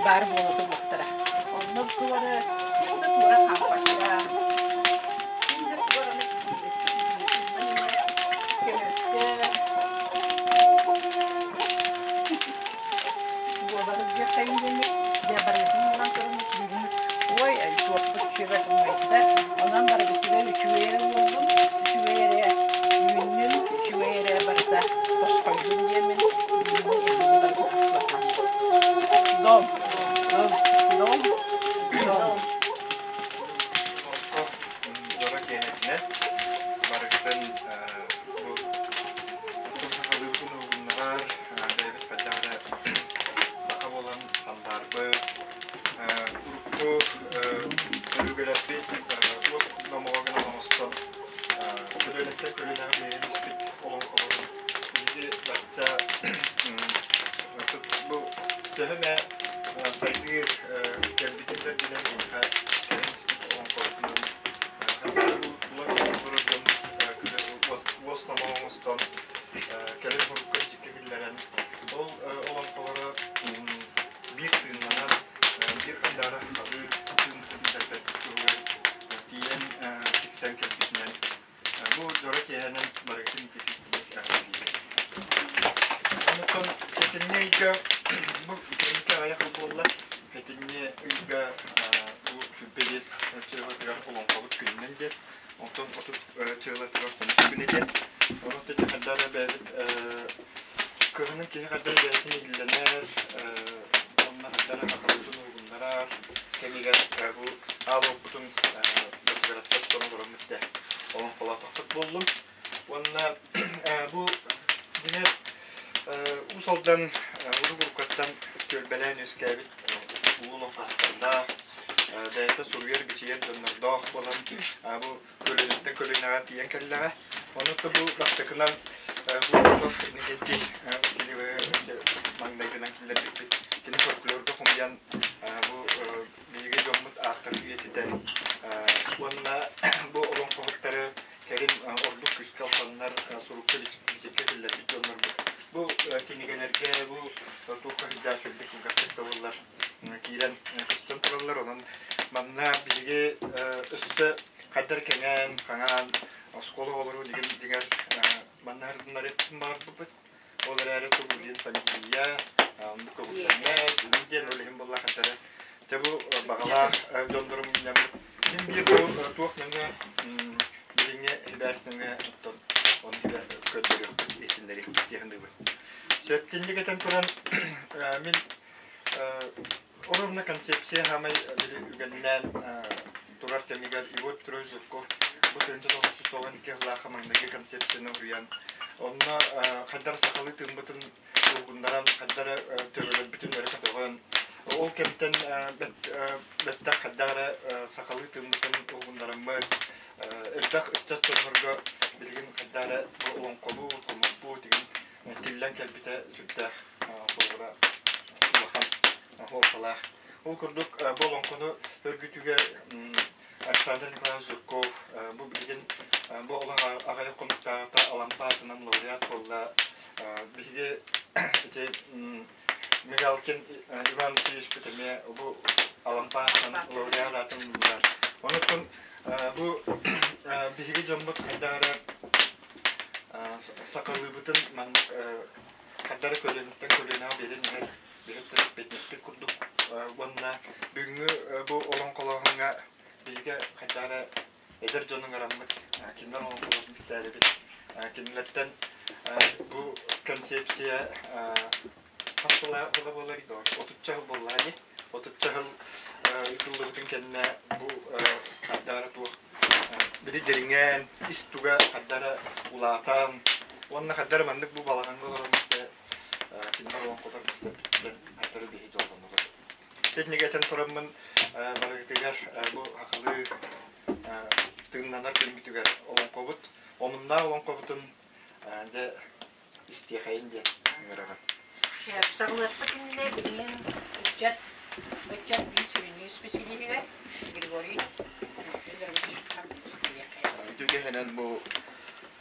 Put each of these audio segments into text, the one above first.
Var buludu muhtara. Onu duvara, şimdi duvara kampanya. Şimdi duvara ne duvara yakayım demi. Debarasın olan sorun. Oy, çok çevre olmaydı. Ondan beri bir çevre oldum. Çevre, günün çevre barda. Koskoyun yemin. Dom. Dora kenetine barıştan bu kursakalığın bunlar devlet kadar sakal olan standartı grubu örgüleşti bu namağın anonstan devlette köyler verilmiş olan bizi hatta bu sehne saygı kendikler bilen bu konsepsiya hastalar olabildi. Otuçahıl bolladi. Otuçahıl yıkıldığın kendine bu haddara bu biri deringen istuga haddara ulatan onun haddara mandık bu balağında olanmıştı. Kimler olan kadar bize haddara bir hiç olmadı. Teknikten soramın барыгытыгар бу акылы тыгыннанар көлүмүтүгер олон кобут. Омунда олон кобутун де истехайын де. Сағылатпы тінне білген үтчат бір сүріне специалиге Григорий. Дүге хенен бу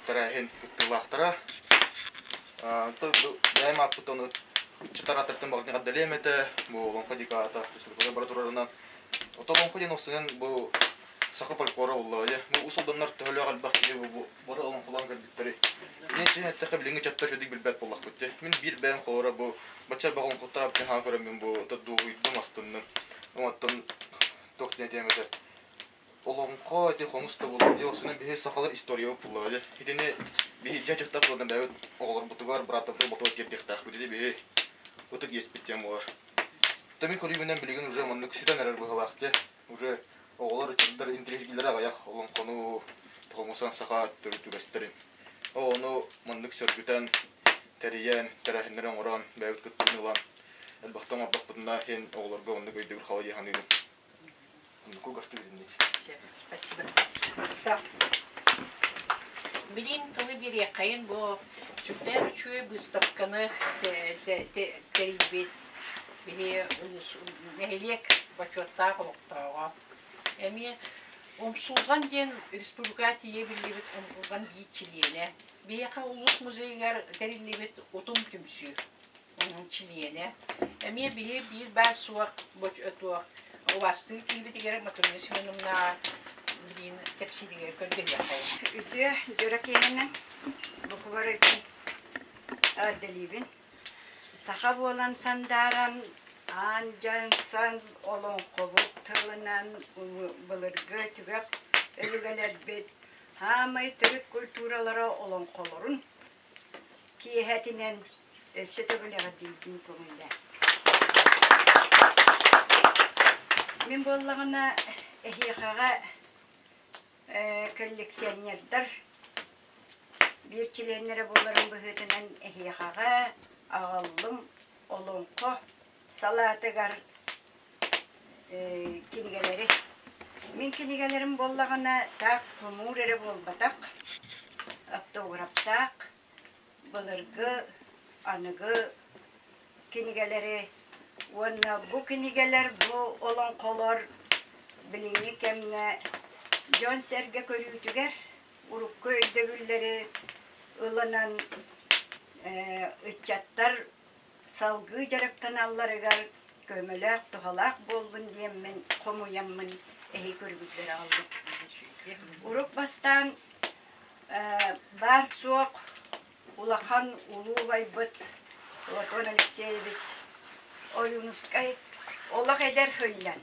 тарахин күттілақтыра. Дайым аппытыны үтчатаратыртын бағын қаддалеметі, бу олонқа дикаата, республикада баратурарынан. Отолонқа ден осынен бу сақы фольклора оллағы. Бу усылданнар төхілі қалбақ кеде бу бары олонқалан кәрдіктері. Нече әттіқі біліңгі чаттар жөдік білбәт болақ көтті. Мен бір бәйін қолыра бу бачар бағын құта пенхан көрім мен бу тұдуғыйдым астынның. Оматтың тоқтен әтемеді. Олонқа әте қомысты болуды, осының бейі сақалар история бұллады. Етіне бейі жа-жақтап болған бәуіт оғылар бұтығар, бұратты бұтығар кердектақ көтеді бейі бұтық еспеттен болар. Тәмен көреймінен білеген уже мұнның күсіден әрір бұғалақты. Уже оғылар үтірдер интеллигилер ағаяқ олонқаны тұғымысан сақа түріту бәстерін. Оны мұнның сөргітен тәриян, тәрәхінлерін оран бәуіт күттін ұлан. Әлбақтан аббақ бұдына хен оғыларға онды көйдегір қала дейхан едім. Мұнның көғасты беріндей. Спасибо. Так. Блин, тылы бере қайын бұл сүрдер үшуе выставканы тәрейбет. Бе нәхелек бачотта қолықтауға. Әме омсулған ден республика тие білебет омсулған дейт Бейеқа ұлыс музейгер тәрелебет отым түмсі. Оның чилиене. Әме бе бір бәс суақ бачотуақ. Овасты килбетигер матурны сөнümna din tepsidige körgeliye kayın. Üdü dörekeyinin bu var için adelibin. Sakab olan sandaran ancan san olan kovuk tırınan bılırgı tügep ölügeler bet hamay Türk külturalara olan kolorun ki hetinen sütügülere dildiğin konuyla. Min bollağına ehiyakağa kolleksiyonerdar bir çilenlere bolların bühütünen ehiyakağa ağallım olonko salatıgar kinigeleri. Min kinigelerin bollağına tak kumur ere bolbatak, aptograptak, bılırgı, anıgı kinigeleri. Bu kinigeler bu olan kolor bilini kemne John Serge körütüger urukku öydegülleri ılanan ıçattar salgı jaraktan allarıgar kömelek tuhalak boldun diyem men komuyamın ehi körgütleri aldım. Uruk bastan bar soğuk ulakan ulu baybıt Platon Alexeyevich oyunuskay olak eder höylen.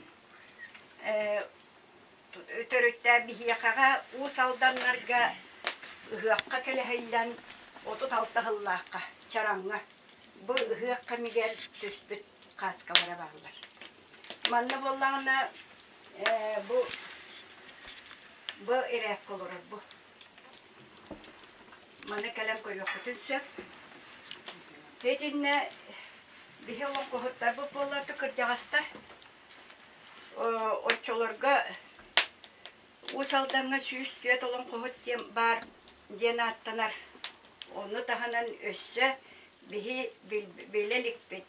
Törükte bihiyakağa usaldanlarga ıhıakka kele höylen otut altta hıllakka çaranga. Bu ıhıakka miger tüspüt kaskalara bağlar. Manna bollağına bu erek olur bu. Manna kalem koyuyor bütün sök. Hedinne bihe olan kohutlar bu bollardı kırcağızda. Oçolarga usaldanğa süyüs tüyet olan kohut bar diyen attanar. Onu tahanan össe bihi bilelik bit.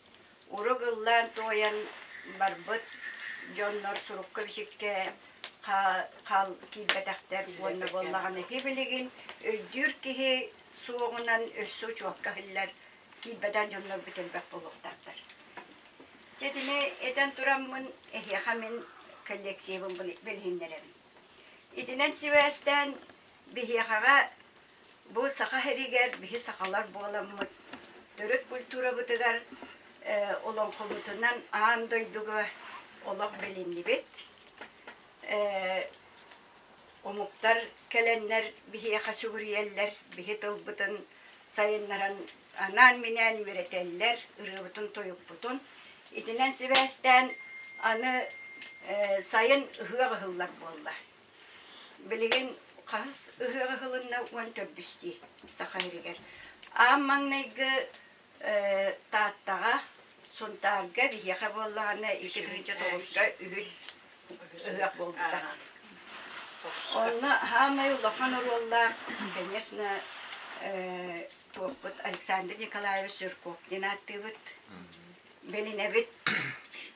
Urugıllar toyan barbıt. Jonlar surukka bişikke kal kilbetakter boyna bollağını hebiligin. Öydür kihi soğunan össü çoğukka hiller. Kilbeden jonlar bitelbek buluktardır. Çetine eden turamın ehyakamın kolleksiyonun bilhinlerim. İdinen Sivas'tan bihyakağa bu saka heriger bihi sakalar boğalamıt. Törük kultura butıgar olan komutundan ağam doyduğu olak bilinli bit. Omuktar kelenler bihyaka suguriyeller bihi tılbıtın sayınlaran anan minen üreteller, ırıbıtın toyup butun. İdinen Sivas'tan anı sayın ıhığa hıllar bolla. Bilgin qahыс ıhığa hılınna uan többüsti sakayriger. Ağamman neygı taattağa, suntağa bihyaka bollağına 2009'da ühüs ыгак болбута. Онна хамай улахан уруллар, конечно, туоппут Александр Николаевич Жирков денаттыбыт, белинебит,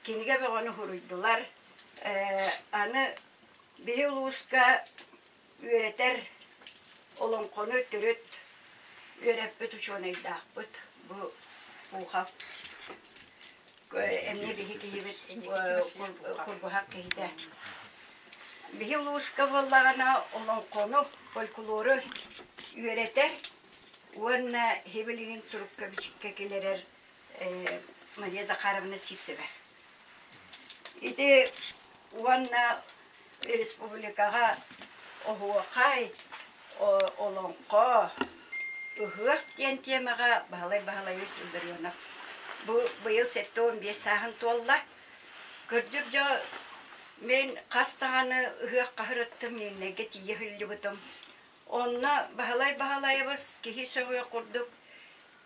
киниге бегону хуруйдулар, аны бейулуска üretер олонкону түрөт üretpüt uçonaydaaqpıt, bu uğap emne bihi kiyibit kurguhaq kiyide. Bihi uluska vallagana olonqonu folkloru üreter, uanna hebeligin surukka bişikka kilerer Maria Zakharovna Sipseva. İdi uanna Respublikaga ohuaqay olonqo Uhurt diyen temaga bahalay sürdürüyorlar. Bu yıl 15 sahın tolla. Gördükçe ben kastağını uhurt kahırttım, nege tiye hüllübütüm. Onunla bahalayımız kehi söğüye kurduk.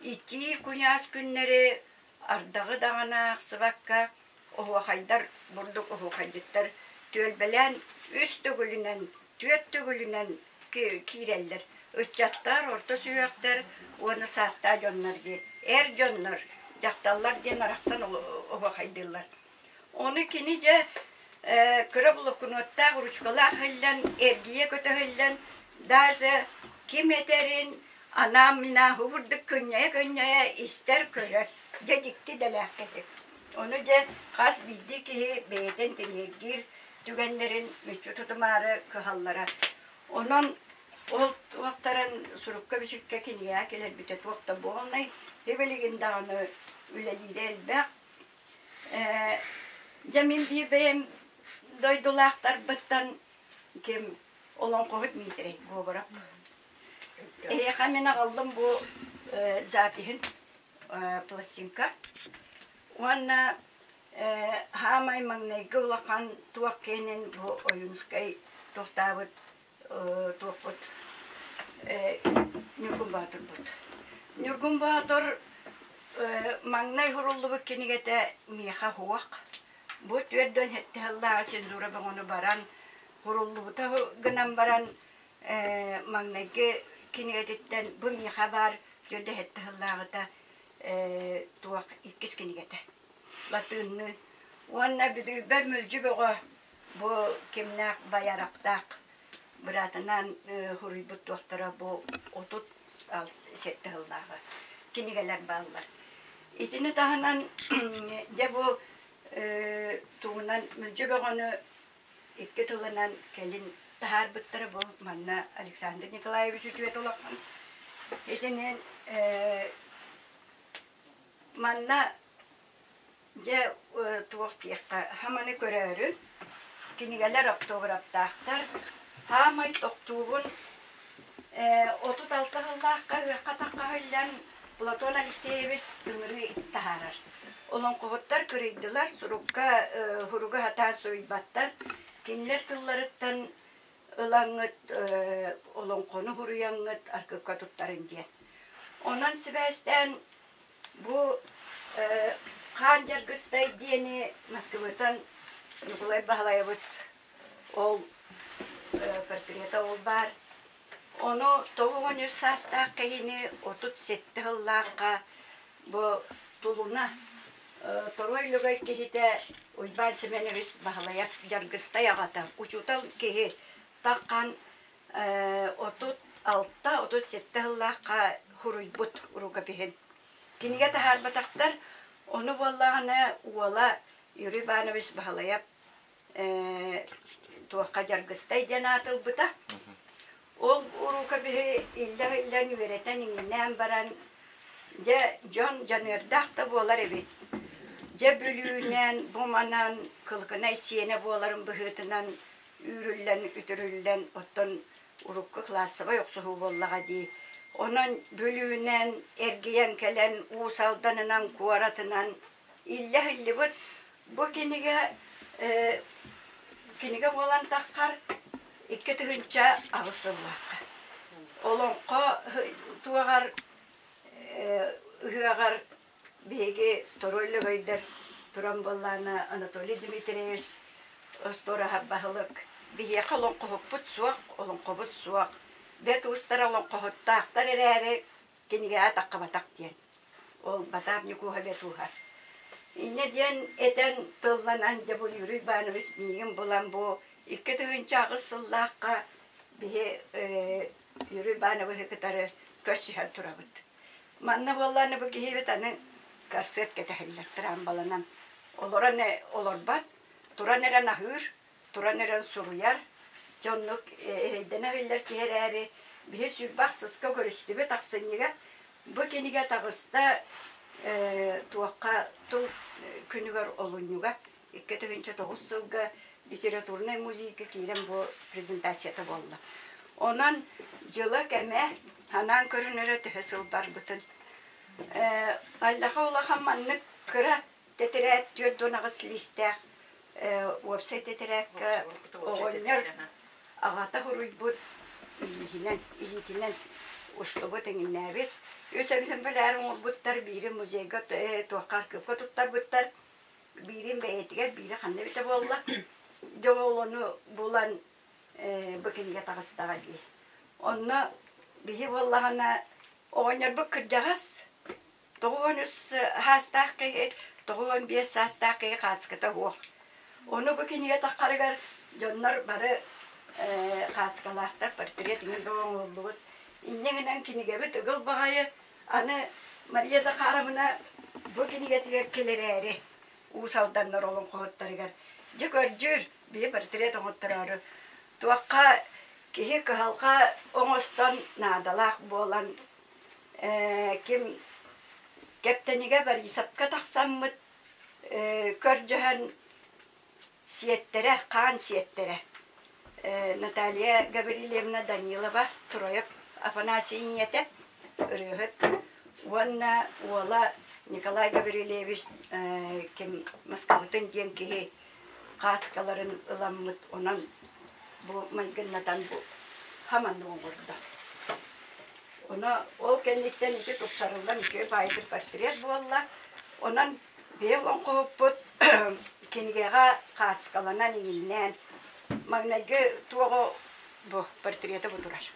İki kunyas günleri ardağı dağına sıvakka ohuaqaydar burduk ohuaqaydıttar. Tölbelen üst tügülünen, tüet tügülünen kireller. Uçatlar, orta süyaklar, onu sasta jonlar diye. Jonlar, jaktallar diye naraksan ohuaqaydılar. Onu kinice kırabılıkınotta uruçkala hıllan, ergiye kötü hıllan, даже kim eterin anam mina huvurduk künyeye ister körer. Cedikti delakkedik. Onu da kas bildi ki beyden temiyegir tügenlerin müçü tutumarı kıhallara. Onun o vaktaran surukka bişikka kiniye keler bütet vakta boğulnay. Hebeligin dağını üleliydi elbek. Jamin bir beyim doydulaktar bıttan kim olan kohut mitrey gobarap. Kamena aldım bu zapihin plastinka. Ona hamay mangnay gulakan tuakkenin bu oyunskay tohtavat tuakot Nurgun Bahadır bud. Nurgun Bahadır mangnay hurullu bu kinigete miha huak. Bu tüedön hette Allah senzura bangonu baran hurullu bu ta gınam baran mangnayge kinigetetten bu miha bar tüede hette Allah'a da tuak ikkis kinigete. Latınlı. Ona bir mülcü beğe bu kimnak bayaraktak. Bıratınan huribut doktara bu otut sette Allah'a. Kinigeler bağlar. İçine tahanan de bu tuğunan mülcü beğeni iki tılınan kelin tahar bıttara bu manna Alexander Nikolaevich ütüvet olakan. İçine manna de tuğuk piyakka hamane görürün. Kinigeler oktograptahtar. Hamay toktuğun 36 yıllıkka katakka hüllen Platon Alexeyevich ümrü ittaharar. Olan kuvvetler kırıydılar. Surukka huruga hatan soybattar. Kinler kıllarıttan ılangıt olan konu huruyangıt arkıkka tuttarın diyen. Ondan sebepten bu Kancargıstay diyeni Moskva'dan Nikolay Bahalayevich ol portreta ol var. Onu toğun sasta kayını 37 yıllıkka bu tuluna toroylugay kehite Uyban Semenevis Bahalayap Jargıstay ağata uçutal kehi takkan 36-37 yıllıkka huruybut uruga bihin. Kinige tahar bataktar onu vallahana uvala Yuri Banovich Bahalayap tuakka Jargıstay denatıl buta. Ol uruka bihi illa nüvereten inginem baran je canerdahta bolar evi. Je bölüğünen, bumanan, kılgınay siyene boların bıhıtınan, ürüllen, ütürüllen, otton urukka klasıva yoksa hu bollaga di. Onun bölüğünen, ergiyen kelen, uğsaldanınan, kuaratınan, illa bud. Bu kinige bolan takkar, iki tühünça ağısıllakka. Olonqa tuğagar, hüagar, bege toroylu gayder turan bollana Anatoly Dmitrievich остора хаббахылык. Бие колон кохоппут суак, олон кобут суак. Бет устар олон кохоттактар эрәре кениге атаккабатак диен. Ол батабнику хабетуха. Инне диен этен тылланан дебул юрый баныбыз мигин булан бу икки тыгынча агысыллаакка бие юрый баныбыз кытары көсүһәл турабыт. Манна болланы бу кихибет аны карсет кетехиллер туран баланан. Олорбат туранерен ахыр, туранерен суруяр, жоннук эрейдене хиллер кихерәри бие сүрбак сыска көрүстүбе таксыныга бу кениге тагыста туакка тул күнүгөр олунюга 2009 жылга литературный музейка кирен бу презентацията болду. Онан жылы кеме ханан көрүнөрө төһөсүл бар бутун. Аллаха улахан маннык кыра тетерет жөрдөнагыс листах вебсайт тетерек огоннор агата хуруйбут илитинен устубу теңиннәбит. Өсәбисен беләр буттар бири музейга туакка көпкө туттар буттар бирин бәйтигә бири ханны бите болла. Жолону булан бөкенге тагыстага ди. Онна бихи боллагана огоннор бу кырдагас тогонус хастакы тогон бес хастакы катската хо. Оны бөкенге таккарыгар жоннор бары катскаларда портреттин доңолбут. Иннегенен киниге бит ыгыл багайы аны Мария Захаровна бөкенге тигер келерере. Усалданнар олон коттарыгар. Жекөржүр бие портрет оңоттарары. Туакка кихи кыhalka оңостон надалак болан ким кептениге бар исапка таксаммыт көржөһөн сиеттере, кан сиеттере. Наталья Гаврилевна Данилова Троев Афанасийете өрөһөт. Ванна уола Николай Гаврилевич ким Москватын ден кихи катскаларын ыламмыт онан бу майгыннатан бу хаман оңгурда. Она ол кенниктен ити тупсарылдан ике байдыр портрет болла. Онан бел оңкоппут кенгега катскаланан иңиннен магнаге туого бу портреты бутурар.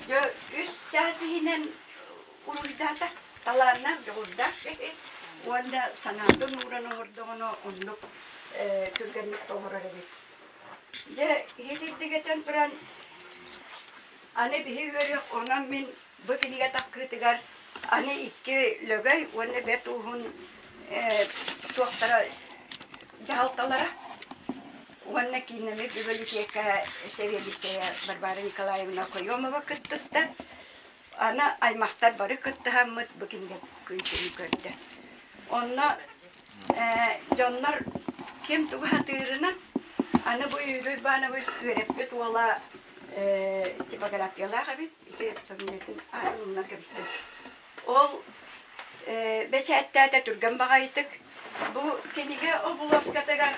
Yo üst çasihinen urudata talarnar jogurda wanda sanatın uğranı ordoğunu onluk türgenlik doğurarı. Ya hediddigeten pran ane bihi veriyor onan min bugünüge takkıtıgar ane iki lögay wanda betuhun tuhtara jahaltalara wanda kinemi biblioteca seviyelise Barbara Nikolaevna Koyomova kıttısta ana aymaqtar barı kıttı hamıt bugünüge kuyuşunu gördü. Onna jonlar kim tuğu hatırına ana bu yürü bana bu görepet ola tipografyalar abi işte tabinetin anına kabiste. Ol beşette Türkmen bağaydık. Bu kinige o bulaşkatagar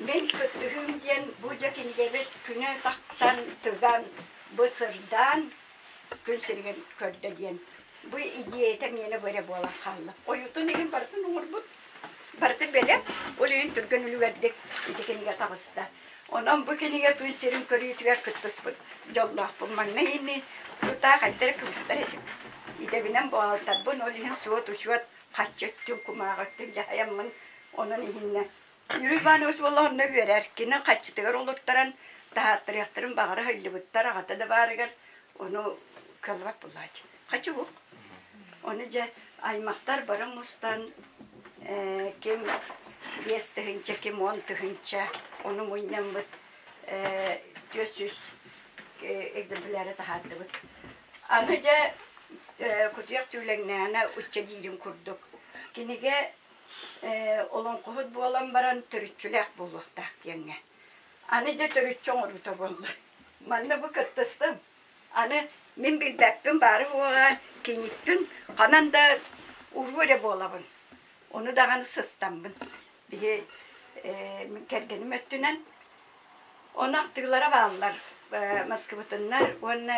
ben kötühüm diyen bu jakinigelet küne taksan tügan bu sırdan gün sürgen kördü diyen. Bu ideyete mene böyle bola kallı. Oyutun egin partın uğurbut. Partı belep, olayın Türkmen ülüverdik. İtekenige tağısta. Ondan bu kenige gün sürüm körüyütüver kıttısput. Yallah bulman neyini. Tuta kaytere kıvıstar edip. İdevinen boğaltar. Bun olayın suat uçuat. Kaççıttım kumağıttım cahayamın. Onun ihinne. Yürü bana usvallah onu verer. Kine kaççıtır oluktaran. Dağıttır yaktırın bağırı hayli buttar. Ağıta da bağırıgar. Onu kılvak bulaydı. Kaçı bu? Onu ca aymaqtar barın ustan kim 5 tühünçe, kim 10 tühünçe. Onu muynen bud 400 egzempleri tahattı bud. Anı ca kutuyak tüylenlerine uçça diyelim kurduk. Kinige olan kuhut bu olan baran törütçülek bulduk dağdiyenge. Anı ca törütçü oruta buldu. Manna bu kıttısdım. Anı min bilbeppin bari oğa kenittin kananda urvure bolabın. Onu dağını sıstambın. Bir kergenim öttünen. Onu aktırlara bağlılar. Moskvatunlar. Onu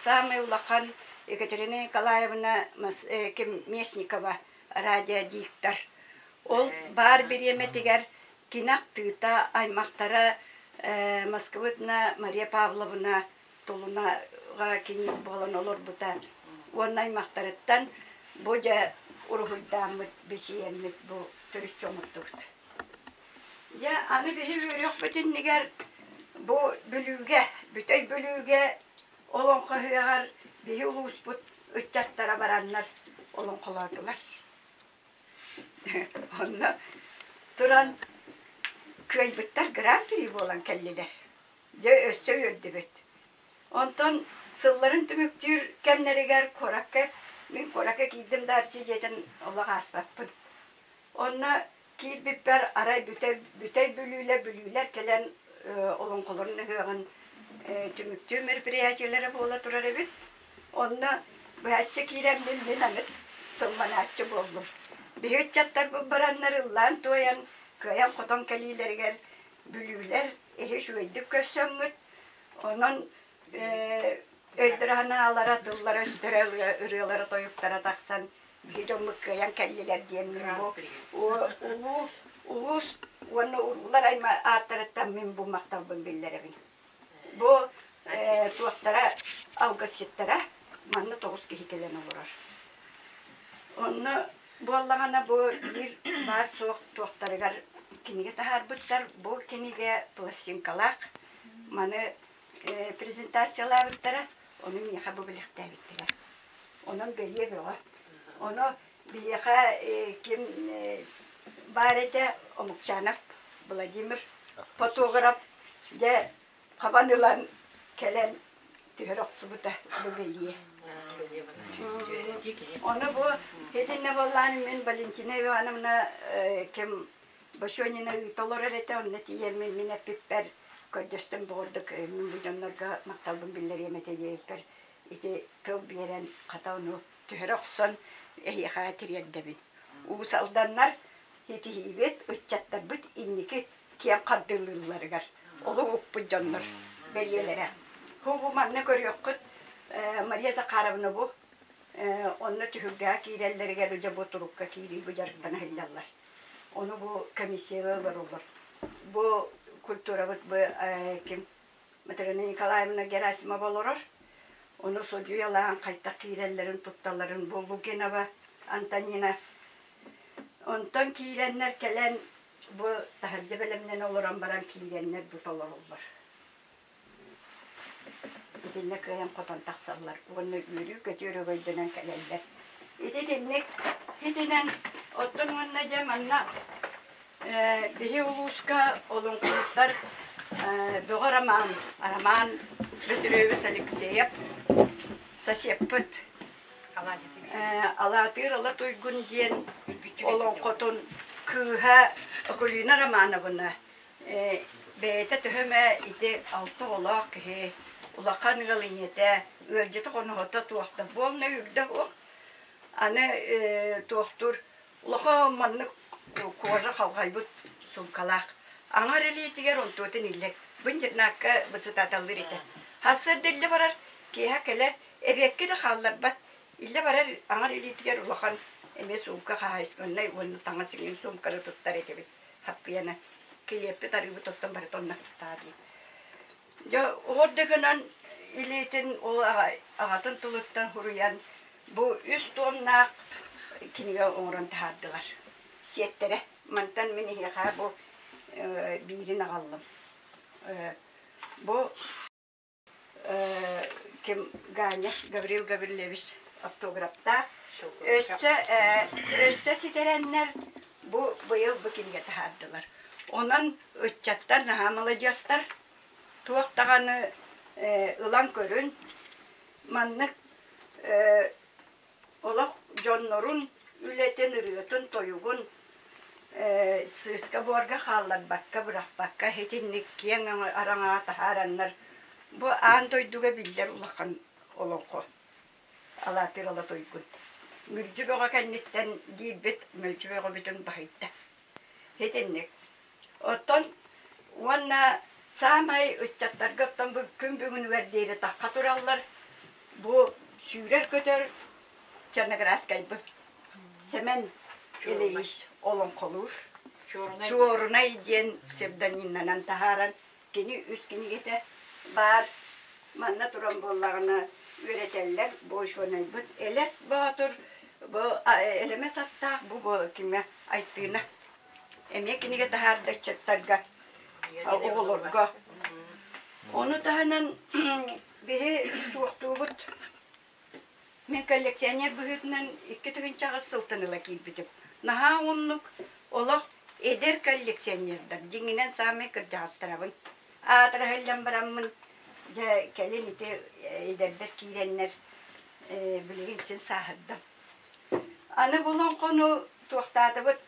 sami ulakan Ekaterina Nikolaevna Mesnikova radyo diktar. Ol bar bir yemetiger кинак тыта аймактара Москвытна Мария Павловна тулунага киник болон олор бута. Он аймактарыттан божа урухуйдамыт бешиеммит бу төрүчөмүттүк. Я аны биши өрөк бүтүннигер бу бөлүүгө, бүтөй бөлүүгө олонко хыягар бихи улуспут ыччаттара бараннар олонколотулар. Онна туран көйбүттер гран-при болан келлилер. Же өссө өддүбүт. Онтон сылларын түмүктүр кемнеригер коракка, мен коракка кийдим дарчы жетен олага аспаппын. Онна кийбиппер арай бүтөй бүлүүлер келен олонколорун хыгын түмүктүү мероприятиялары бола турар эбит. Онна бәчче кийремден мен аны тылманачы болдум. Бейчаттар бараннар ыллан тоян каян котон келилергер бүлүүлер эхе шуйдук көссөңүт. Онон өйдөрана алара дыллара өстөрө ырыалары тоюктара таксан бийдомук каян келилер диемин бу. Улус оны улар айма аттараттан мен бу макталбын биллеребин. Бу туактара алгысыттара манны 9 кихи келен олорар. Онны бу аллагана бу бир бар соқ туактарыгар киниге тахарбыттар, бу киниге пластинкалак маны презентациялабыттара, оны миха бу билектебиттер. Онун белие бега. Оны бияха ким барете Омукчанов Владимир фотограф де кабанылан келен түйрөксүбүтэ бу белие. Оны бу хетинне болланы мен Валентина Ивановна кем Башонина толорете онны тиемен мен пиппер көдөстөн бордук мен будоннарга макталбын биллери эметедеппер ити көп берен катауну түйрөксөн эхиха тиреддебин. Усалданнар хетихибет үччаттар бүт инники кем каддылларыгар. Олу уппу жоннор белиелере. Хубу манны көрөккүт Мария Захаровна бу онны түһүггә кирелләргә үҗә бу турукка кири бу жарыктан хәлләлләр. Оны бу комиссиялар булыр. Бу культура бу ким Матрена Николаевна Герасимова булыр. Оны соҗуялар кайта кирелләрен тутталарын Булгенова Антонина. Онтан киреннәр келән бу тахырҗы белемнән олоран баран киреннәр бу толар булыр. Идинне каян котон таксаллар. Уны үрү көтөрө гөлдөнөн келелдер. Идинен оттонунна жаманна бихи улуска олонкулуктар Араман Петрович Алексеев сосеппыт Алатыр ала тойгун диен олонкотон кыха Окулина Романовна бейте төһөмө ите алты олак хе улакан галинете ölçeti konu hatta tuakta bol ne yükde o ane tuaktur ulaka manlı koza kalkaybut sunkalak angar elitiger on tuotin illek bunjet nakka basutatallir ite hasır dille barar ki hakeler ebekke de kallar bat ille barar angar elitiger ulakan eme sunka haismanay onu tangasingin sunkada tuttar ite happiyana kileppe taribu tuttan baratonna tadi ya ordeganan İletin o ağatın tuluktan huruyan bu üst onnak kiniga oran tahardılar. Siyettere mantan meni yaka bu birini aldım. Bu kim Ganya Gabriel Gavrilevich автографта össe siterenler bu yıl bu kiniga tahardılar. Onun üççattan hamalıcastar tuğaktağını ılan körün manlık olak jonnorun ületen ırıtın toyugun sıska borga kallar bakka bırak bakka hetinlik kiyen arana taharanlar bu an toyduga biller ulakan olonko alatır ala toygun mülcüböga kennitten dibet mülcüböga bütün bahaytta hetinlik oton wanna Samay uçaklar gottan bu kümbüğün verdiği takka turallar bu sürer kötür Çernagras kaybı semen eleyiş olon kolur Чорнай диен псевдонимнан тахаран кини үс кинигете бар манна туран боллагына үйретеллер бойшонай бут элес батыр бу элемес атта бу киме айттыына эме киниге тахардачаттарга оголорго оны таханан бе суохтубут мен коллекционер бүгүтнен 2 чагы сылтыныла кийбитип наха оннук олох эдер коллекционердар диңинен сами кыржастырабын атырахылдан бараммын же келините эдердер кийреннер билген сен сахырдым аны болон кону туактатыбыт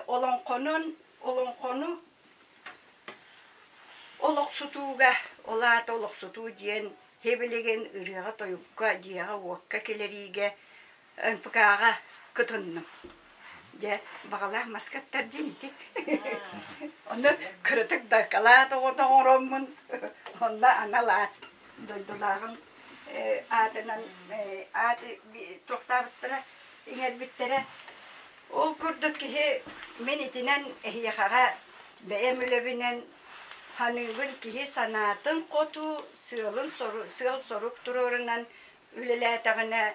олон кону олоксутууга олаата олоксутуу диен хебелеген ырыга тоюкка дияга уокка келериге ынпыкаага кытынным же багала маскаттар денити оны кырытык да калаата ороммун онда аналаат дойдулагын атынан аты токтабыттыра иңербиттере ол күрдүк кихи мен итинен эхияхага бээмүлөбинен ханыгын кихи санаатын коту сыыл сорук турурунан үлелетагына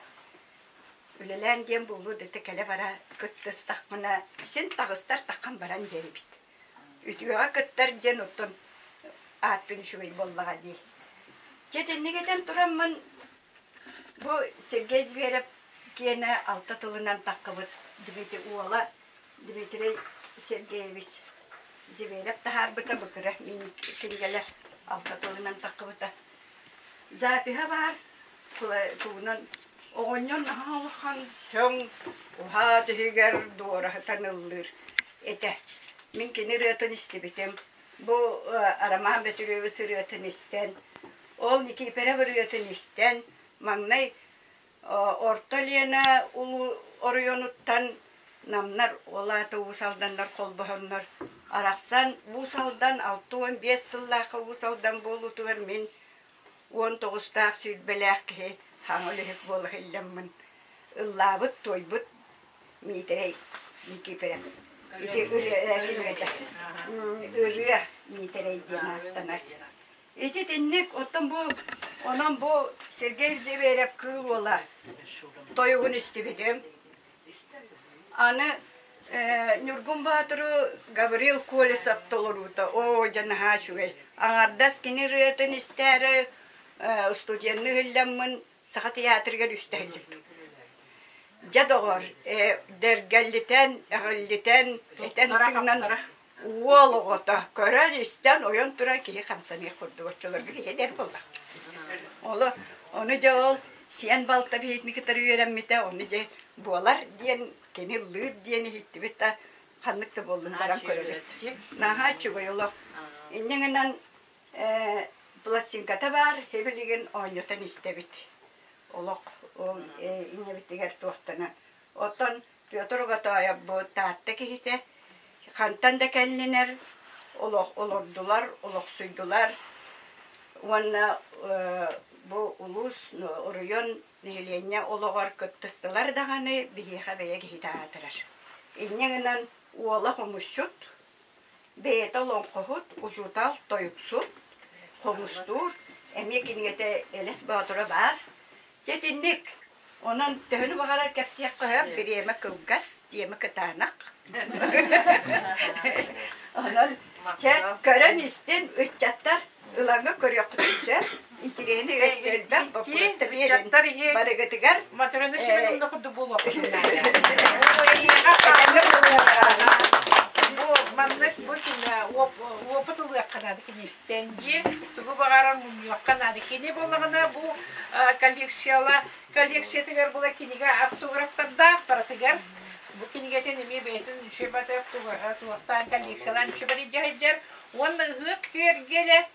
үлелен дем булу дете келе бара кыттыс такмына сен тагыстар таккан баран дерибит үтүгө кыттар ден оттон атын шуй боллага ди жетеннегеден тураммын бу Сергей Зверев кене алта тылынан таккыбыт Дмитрий Уола Дмитрий Сергеевич Зверев тахарбыта быкыра мен киргеле алта тылынан таккыбыта запиха бар кулунан оғыннан алған соң уха тегер дуара танылыр ете мен кені рөтін істебетем бұл араман бөтірөбі сұрөтін істен ол никипері рөтін істен маңнай орталена улу орионуттан намнар олаты усалданнар қолбағыннар арақсан усалдан 6-15 сыллақы усалдан болутуар мен 19-тақ сүйдбеләқ ке хаңылыхык бол хилляммын ыллабыт тойбут митерей никиперем ити үрүэ митерей динаттанар ити тинник оттон бу онан бу Сергей Зверев кыл ола тойгун истибидем аны Нюргун Батыру Гаврил Колесов толорута о жанаха шугай аңардас кини рыатын истәре студенны хилляммын Саха театрга үстәһилеп. Жадогор дергәллетен, әгәллетен, этен тыңнан уолгота көрән истән оян тура ки хамсаны курдучларга хедер булды. Ола оны жол сен балта битми кетер үйрәнмите, оны же болар диен кени лып диен хиттибетта каныкты болдун баран көрәлет. Наха чугайлы. Иннеңнән пластинката бар, хебелеген ойнотан истебит. Олок ол инебитигер туактана. Оттон Пётрга тая бу таатта кихите хантан да келнинер олордулар, олоксуйдулар. Уанна бу улус оройон неленеологор көттүстүлөр даганы бихиха бeye кихитаатырар. Иннеңнен уола хомушут бейт олон кохут ужутал тойуксут хомустур эмекингете элес баатыра бар. Жетинник онан төнү багарар кепсияк коюп биреме кылгас диеме кытанак. Онан че көрөн истен үчаттар ылаңга көрөк күтүчө интерени өттөлбөк просто берин барыгытыгар Матрона шевелимда куду боло. Маннык бутина опытылы канады кини тенги тугу багаран муякканады кини болгона бу коллекция тегер була кинига автографтарда паратыгар бу киниге тене бейтин шебата туактан коллекциялар шебари жайдер онда гык кергеле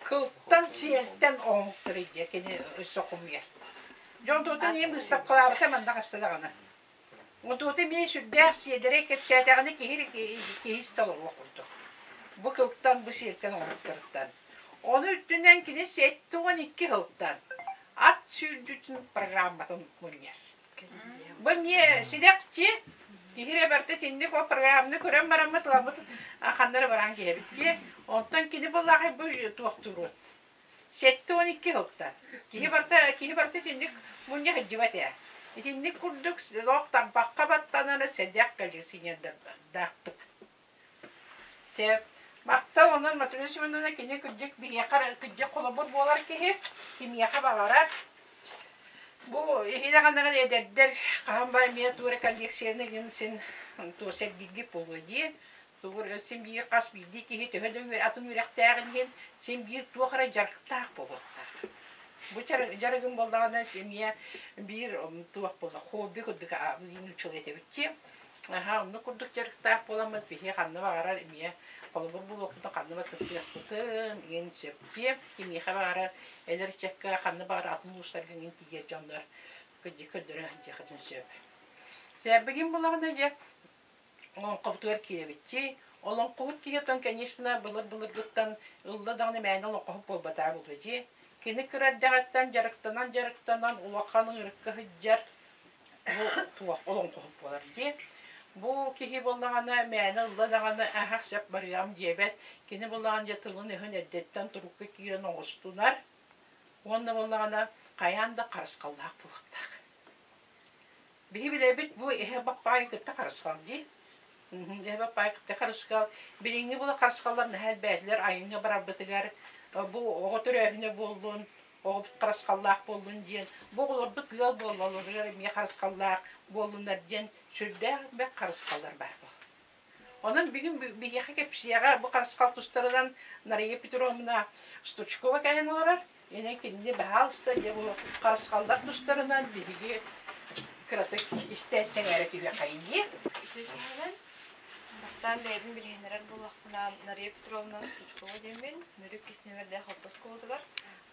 кылтан сиелтен оңтыры кини сокумер жонтотун эми ыстап калабыта манда кастадагана Онтоты мен сүрдәк седерек кеп сәтәгәне киһис талыр оқырды. Бу кылтан бу сиелтен оңтырыктан. Оны үттүнен кине 7-12 кылтан. Ат сүрдүтүн программатын мөргәр. Бу мен сидәкче Кихире барты тинник о программны көрәм бараммы тыламыт аханнары баран киһебитти. Онтон кини боллахы бу туактурут. Сетте 12 хылтан. Кихи барты тинник мунья хаджибатя. Тинник курдук локтан бакка баттананы седяк калисинен дакпыт. Сеп мактал онун матулешимнуна кини күддүк бияқар күддүк колобур болар кихи. Кимияха багарар. Бу ихидагандаган эдердер кахамбай мия тура коллекцияны генсин тосек гигги полуди. Тугур өсім бир қас билди кихи төһөдөн атын үрәктәгән ген сен бир туахара жарктак болоттар. Бу жарыгын болдаганда семья бир туах болду. Хобби кудык абын чөлете битти. Аха, уну кудык жарктак боламыт бихи ханны багарар мия колбу булокта ханны бакыттык бутын ген сөпти. Кими хабара элер чекка ханны багар атын устарган ген тиге жандар. Көдөрө жакатын сөп. Себегин булаганда же он каптуар киебитти. Олон кут киетон, конечно, булыр-булыргыттан ылда дагы мәне олон кап болбата булды. Кини кирәддәгәттән жарыктанан улаканың иреккә хиҗҗар. Бу туак олон кап булар ди. Бу кихи боллагана мәне ылда дагы ахак сәп барям дебет. Кини боллаган ятылгын өһөн әддәттән турукка кирен оңыстунар. Онда боллагана каянда карыскаллак булактак. Бибилебит бу бапай кытта карыскал ди. Бапай кытта карыскал. Билинге була карыскалларны һәр бәзләр айыңга барабытыгар. Бу оготыр өһне булдун, огып карыскаллак булдун дигән. Бу булып гыл булалар, ми карыскаллак булдуннар дигән сүрдә бә карыскаллар бар. Онан бигин бияха кепсияга бу карыскал тустардан Нария Петровна Стучкова кайналар. Яне кинде баалста бу карыскаллар тустарынан биге кратык истәсәң әрәтүгә кайынды. Бастан бәйдін білгенерер болақпына Нария Петровна Стучкова дембен, мөрік кесневерде қоптас қолдығар,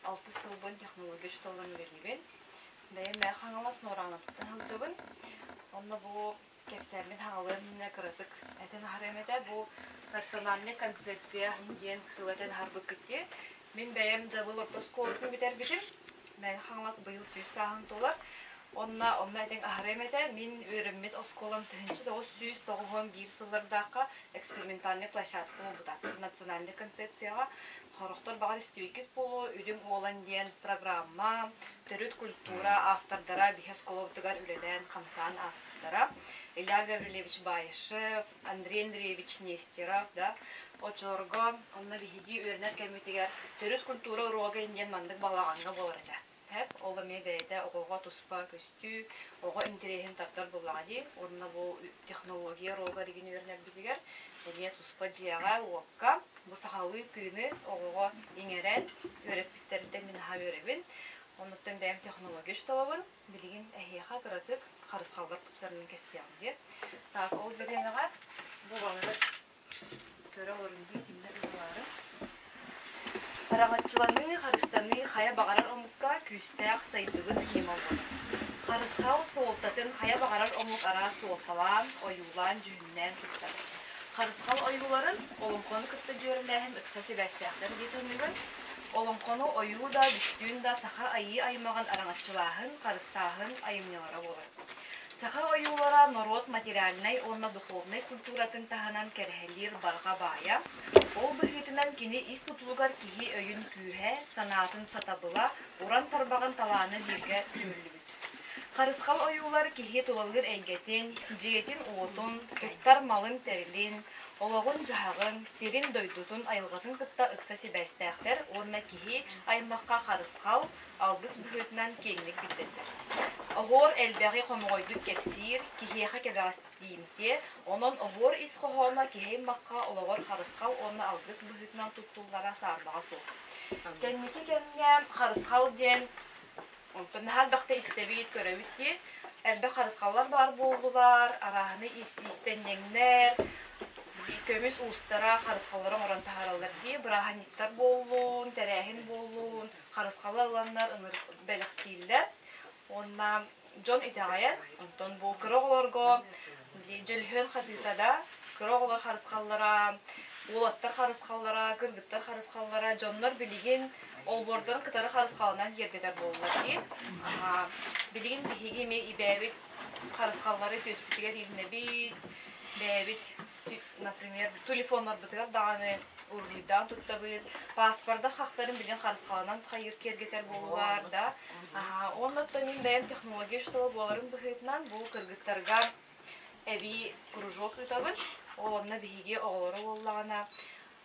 6 сылбын технология жұталған бернебен. Бәйін мәй қаңалас нораңаттықтан ғылжығын. Онна бұл кәпсәрмен хаңалығын міне кіратық әтен хареметі бұл национальный концепция ден тылатын харбы күтте. Мен бәйім жабыл ортас қолдығын бітер бітім. Мәй қаңалас бұйыл сүйіс сағын толар. Онна әтен ахремете мен өріммет осколам тыгынчы 991 сыллардаqa экспериментальный площадка болбута. Национальный концепцияға хорохтор багар истебекет болу, үйдің олан ден программа, төрөт культура автордара бихес коловтыгар үлелен қамсан аспыттара. Илья Гаврилевич Байышев, Андрей Андреевич Нестеров, да, Очорго, онна бихиди өрнер кәметегер төрөт культура урога инден мандык балағанға болырыжа. Hep olamaya beyde oğa tuspa köstü, oğa интересен tartar buladi. Orna bu teknolojiya rolga digini verner bidiger. Ene tuspa jiyaga oğakka bu sahalı tığını oğa ingeren öğretmenlerden min ha öğrebin. Ondan benim teknoloji ştabın bilgin ehiyaha karatık karıskallar tupsarının kesiyandı. Tak o berenaga bu bağlı köre orundu timler var. Карагатчыланы, харыстаны, хая багарар омукка күстәк сайдыгын кемал болар. Харыскал соолтатын хая багарар омук ара соосалан, оюлан, жүннән туттар. Харыскал оюларын олонкону кытта жөрүләһен ыксасы бәстәктер дисәнүгөн. Олонкону ою да, бүстүн да саха айы аймаган араңатчылаһын, харыстаһын айымнялара болар. Саха оюлара народ материальный, онна духовный культуратын таханан керһелир барга бая. Ол быһытынан кини ис тутулугар киһи өйүн күүһэ, санаатын сатабыла, уран тарбаган талааны бирге түрлүбүт. Карыскал оюлар киһи тулалгыр эйгетин, жиетин уотун, көттар малын терилин, ологун жахагын, сирин дойдутун айылгатын кытта ыкса себәстәхтер, орна киһи аймакка карыскал, алгыс быһытынан кеңлик биттеттер. Огор элбәги комойдук кепсир, киһиэха кебәгастык диимте, онон огор ис кохона киһи макка ологор карыскал, онна алгыс быһытынан туттуллара сарбага сук. Кенники кенне карыскал ден, онтон хал бакта истебит көрөбүтти, элбе карыскаллар бар болдулар, араханы истеннеңнер, көмүс устара карыскалларын оран тахаралар ди, бираханиттар болуун, терехин болуун, карыскаллар ыныр белектилдер. Онна Джон Итагая, онтон бу кыроголорго, жөлхөн хатытада, кыроголор харыскаллара Олаттар харысқаллара, кыргыттар харысқаллара, жоннор билигин олбордон кытары харысқалынан ергетер болулар ди. Билигин бихиги ме ибәбит харысқаллары төспүтігер илнебит, бәбит, например, телефонлар бытыгар дағаны урлидан туттабыт, паспорда хақтарын билен харысқалынан хайыр кергетер болулар да. Оннотта мен бәйім технология штолы боларын бұхетінан бұл кыргыттарға әби кружок ытабыт, оларына бихиги оғылары боллағана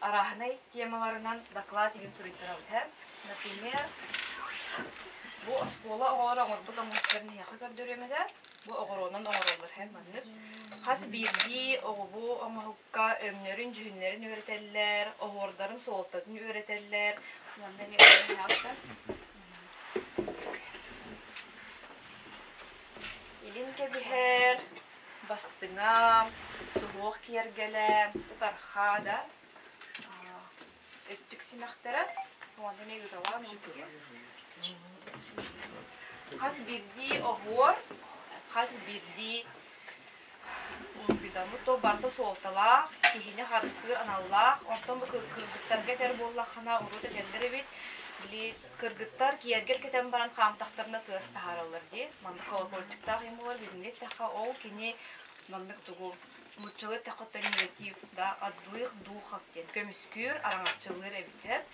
арахынай темаларынан доклад еген суреттарабыт. Например, bu оскола оғылары оңырбыз оңырбызларын яқы көрдіремеді. Bu oğurondan oğurulur hem manır. Has bilgi oğubu oğuhukka ömnörün cühünlerin öğretirler, oğurların soğultadını öğretirler. Bundan ne yaptı? İlin kebiher, bastına, soğuk yergele, tarha da. Öttük simahtara. Bundan ne güzel var? Has bilgi oğur. Хас бизди улбидамы то барда солтала кихине харыстыр аналла онтон бу кыргыттарга тер боллахана урут этендер бит били кыргыттар киергел кетен баран камтактарына тыас тахаралар ди манда колокольчуктак эмолар билине таха ол кини мандык тугу мучылы такотта негатив да от злых духов тен көмүскүр араңачылыр эбитер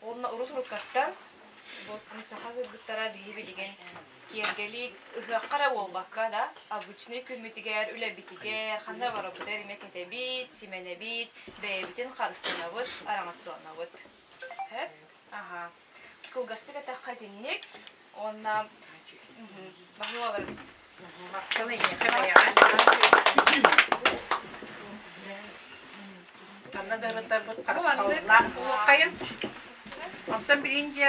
онна урут урукаттар вот саха кыргыттара бии деген кергели ıhaqara olbakka da обычный kömütüger, ülebitiger, xanda barabıder, meketebit, simenebit, beyebitin xarıstanabıt, aramatçılanabıt. Hep? Aha. Kılgastık ataqqa dinlik, onna baxıla var. Maksalı yine ya. Kanna dağıtlar bu karışkalılar. Kayın. Ondan birinci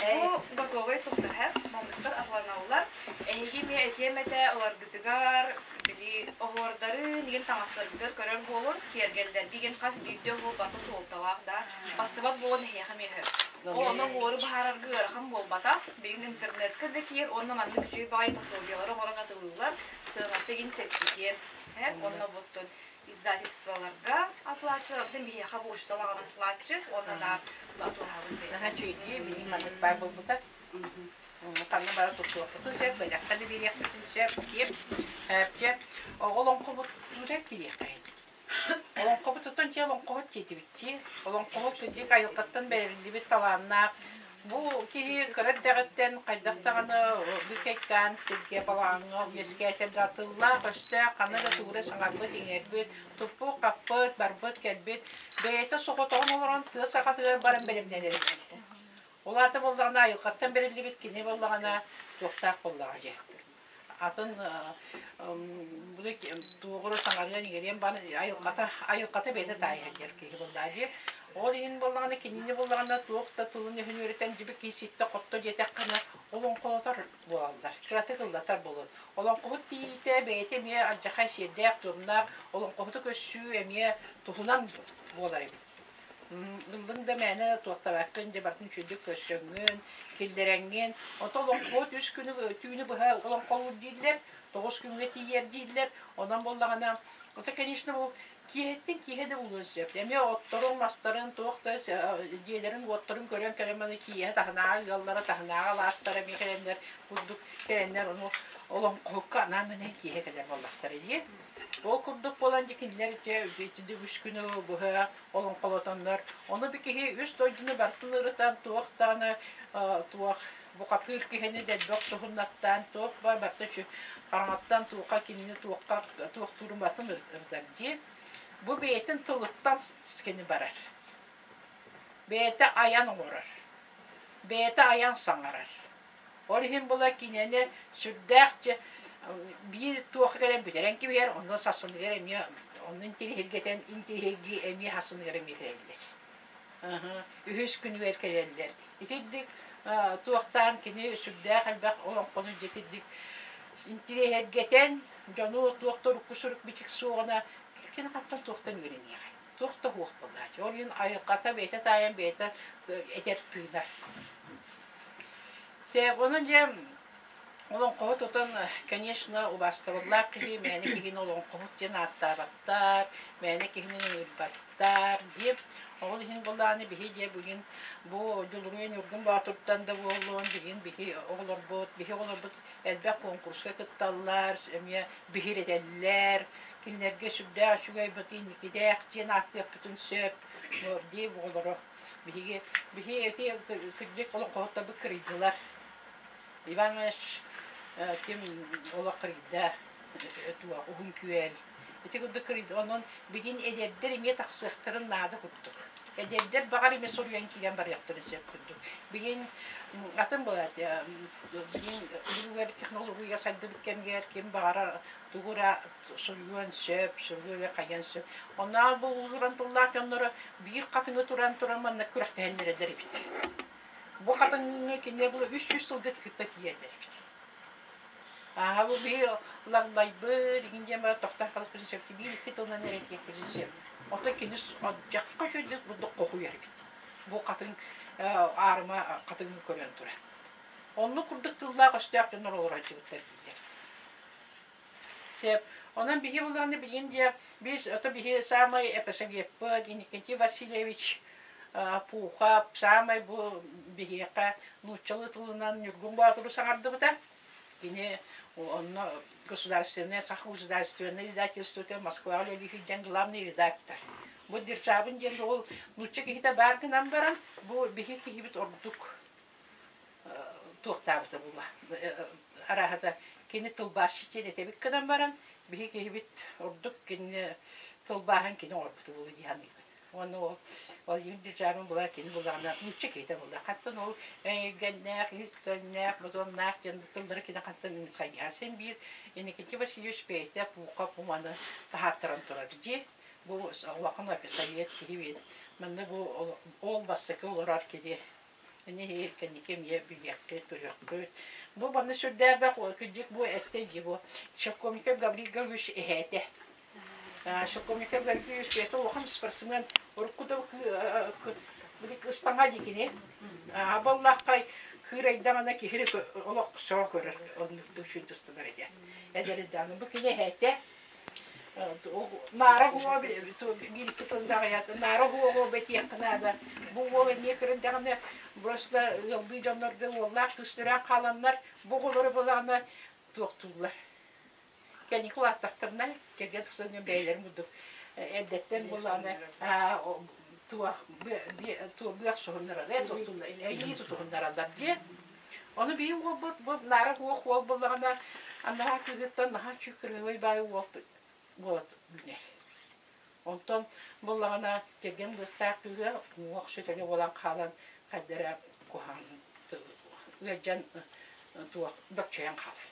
bu готовый тоқтар хәп, мамлыктар атланаулар. Әйге ме этемете олар гытыгар, били оғордары деген таңастарыгар көрөр болун, кергелдер деген қас бүйде бол баты солталақ да. Бастыбат болын хеха мехе. Оның оры бахараргы ырхам болбата, беген интернетке де кер, онна манны күчөй бай пособиялары орага тылылар, сыгаттеген текшекер. Онна боттун издательстволарга оплачивалар, бихеха бошталаган оплачив, онна да оплачивалар. Daha çöğütüye bileyim anlık var bu da. Kanlı bara tutuyor. Tutacak böyle. Hadi bir yaklaşın şey yapayım. Yapacak. Olan kovut tutacak bir yakayın. Olan kovut tutunca olan kovut çeti bitti. Olan kovut tutacak ayılkattan belirli bir talanlar. Bu ki kırık dağıttan kaydaktağını bükekten tilge balağını vesketel gatıllar. İşte kanıda tuğra sanarbıt inerbit. Tupu kapıt, barbıt, kelbit. Beyte soğutuğun olarak tığ sakatlar barın belimden Olatı bollağına ayılkattan belirli bitkini bollağına yoktaq bollağıcı. Atın bu da tuğru sanarıyan geriyen bana ayılkata beyte tayyadır ki bollağıcı. O diyin bollağına kendini bollağına tuğukta tığını hün öğreten gibi kisitte qotto jetek kana olan qolotar bolallar. Kırate kıldatar bolur. Olan qot tiyite beyte miye acakay şerdek durumlar olan qotu köşü emiye tuğunan bolar ebit. Yılın da mene tuğukta bakın cebartın çöldük köşöngün, kilderengen. Ota olan qot 3 günü tüyünü buha olan qolur deydiler. 9 gün veti yer deydiler. Ondan bollağına ota конечно bu Kihettin kihede bulunuz yap. Emi ottorun mastarın tuğukta diğerlerin ottorun gören kelimanı kihe tahnağa yollara tahnağa lastara mekelenler bulduk gelenler onu olan kokka namene kihe kadar vallahtları diye. Ol kurduk bolan dikinler de betinde 3 günü buha olan kolotanlar. Onu bir kihe üst doydunu bartınırıtan tuğuktan tuğuk bu kapır kiheni de dok tuğunattan tuğuk var bartı şu karanattan tuğuka kinini tuğuk turun batın ırtar diye. Bu beytin tılıktan skeni barar. Beyte ayan orar. Beyte ayan sangarar. Olihim bula kinene sürdükçe bir tuğuk gelen büteren gibi yer, onun sasını veremiyor. Onun intilhilgeten intilhilgi emiye hasını veremiyorlar. Ühüs günü verkelerler. İtildik tuğuktan kini sürdük albaq olan konu getirdik. İntilhilgeten canı tuğukta rukusuruk bitik soğuna Kini kaptan tuğuktan öğreniyor. Tuğukta huğuk bulacak. Onun ayıkata beyte tayan beyte eter tığlar. Onun Олон қот отан, конечно, убастырылар киги, мәне кигин олон қот жен аттабаттар, мәне кигинен үрбаттар деп, ол хин боланы бихи де бүгін бу жулуңен үргін батырттан да болуын бигин бихи олар бут әлбәк конкурска кытталлар, әмия бихир етелләр, килнерге сүрдә шугай бутин никидәк жен аттык бүтін сөп, деп олары бихи әте кирдек олон қотта бұ кірейділар. Иван Иванович тем олақырда туа угун күел. Эти годы крид онон бигин эдердер эме таксыктырын нады куттук. Эдердер багар эме соруян килен бар яктырын сеп курдук. Бигин атын болат. Бигин улугар технология сайды биткенгер ким багара тугура соруян сеп, соруян каян сеп. Она бу улуран туллак оннора бир катыңы тураманна күрәктәннәр бит. Бу катыңы кине бу 300 сылгыт кытта киядер бит. Bu bir lagday bir ingin bara tohtar kalıp kızı bir iki tonla nereye kızı. O da kendisi acakka şöyle bu kokuyor bit. Bu katın ağrıma katını koruyan tura. Onu kurduk tıllar kaçtı canlar olur acıklar diye. Sep onun bir yıllarında bilin diye biz o da bir samay epesem yapıp Nikenti Vasilyevich Puha samay bu bir yaka nuçalı tılından yurgun bağırdı sanardı bu da. Yine он государственное, сахгосударственное издательство, Москва, Левихиден, главный редактор. Вот державын ден ол нучча кихита баргы нам баран, бу бихи кихибит ордук туқтабыты була. Арахата кені тылбашы тен етебит кадан баран, бихи кихибит ордук кені тылбахан кені орбуты болу дияны. Оны ол ем державын була кені булағына нучча кихита була. Қаттан ол гәннәк, илтөннәк, мазоннәк, жэнді тылдары кені қаттан сайясын бір Никенти Васильевич бейті пуқа пуманы тахаттыран тұрар же. Бұл уақын описает кихибет. Мәнді бұл ол бастықы олар кеде. Әне еркенекем е бүйекке көреккөт. Бұл баны сүрдәр бәк күдік бұл әтті жебу. Шакомиков Гаврил Гаврилович әхәді. Шакомиков Гаврил Гаврилович бейті оған спортсмен ұрқыды ұстаңа декене. Абаллаққай кырайдағана кехері олақ соға көрір. Оның үшінтістілер еді. Әдәріддәнің бұл кене әтті. Нара хуа биликки тылдағы ятı. Нара хуа бәті яқынады. Бұл оғы не кіріндіғаны просто елді жанларды олақ түстірен қаланлар бұл олары болағына тоқтулар. Кәні құлаттақтырына кәген тұқсының бәйлерін бұдық. Әдеттен болағына туақ соғындар алар, тоқтулар, әйі тұтығындар алар де. Оны бейін ол бұл нара хуа болағына анаға күгіттен наға чүкірі бай вот бүне. Онтон болағына келген бұстақ күгі оқ сөтелі olan қалан қаддара қоған өйджен туақ бөкчейін қалы.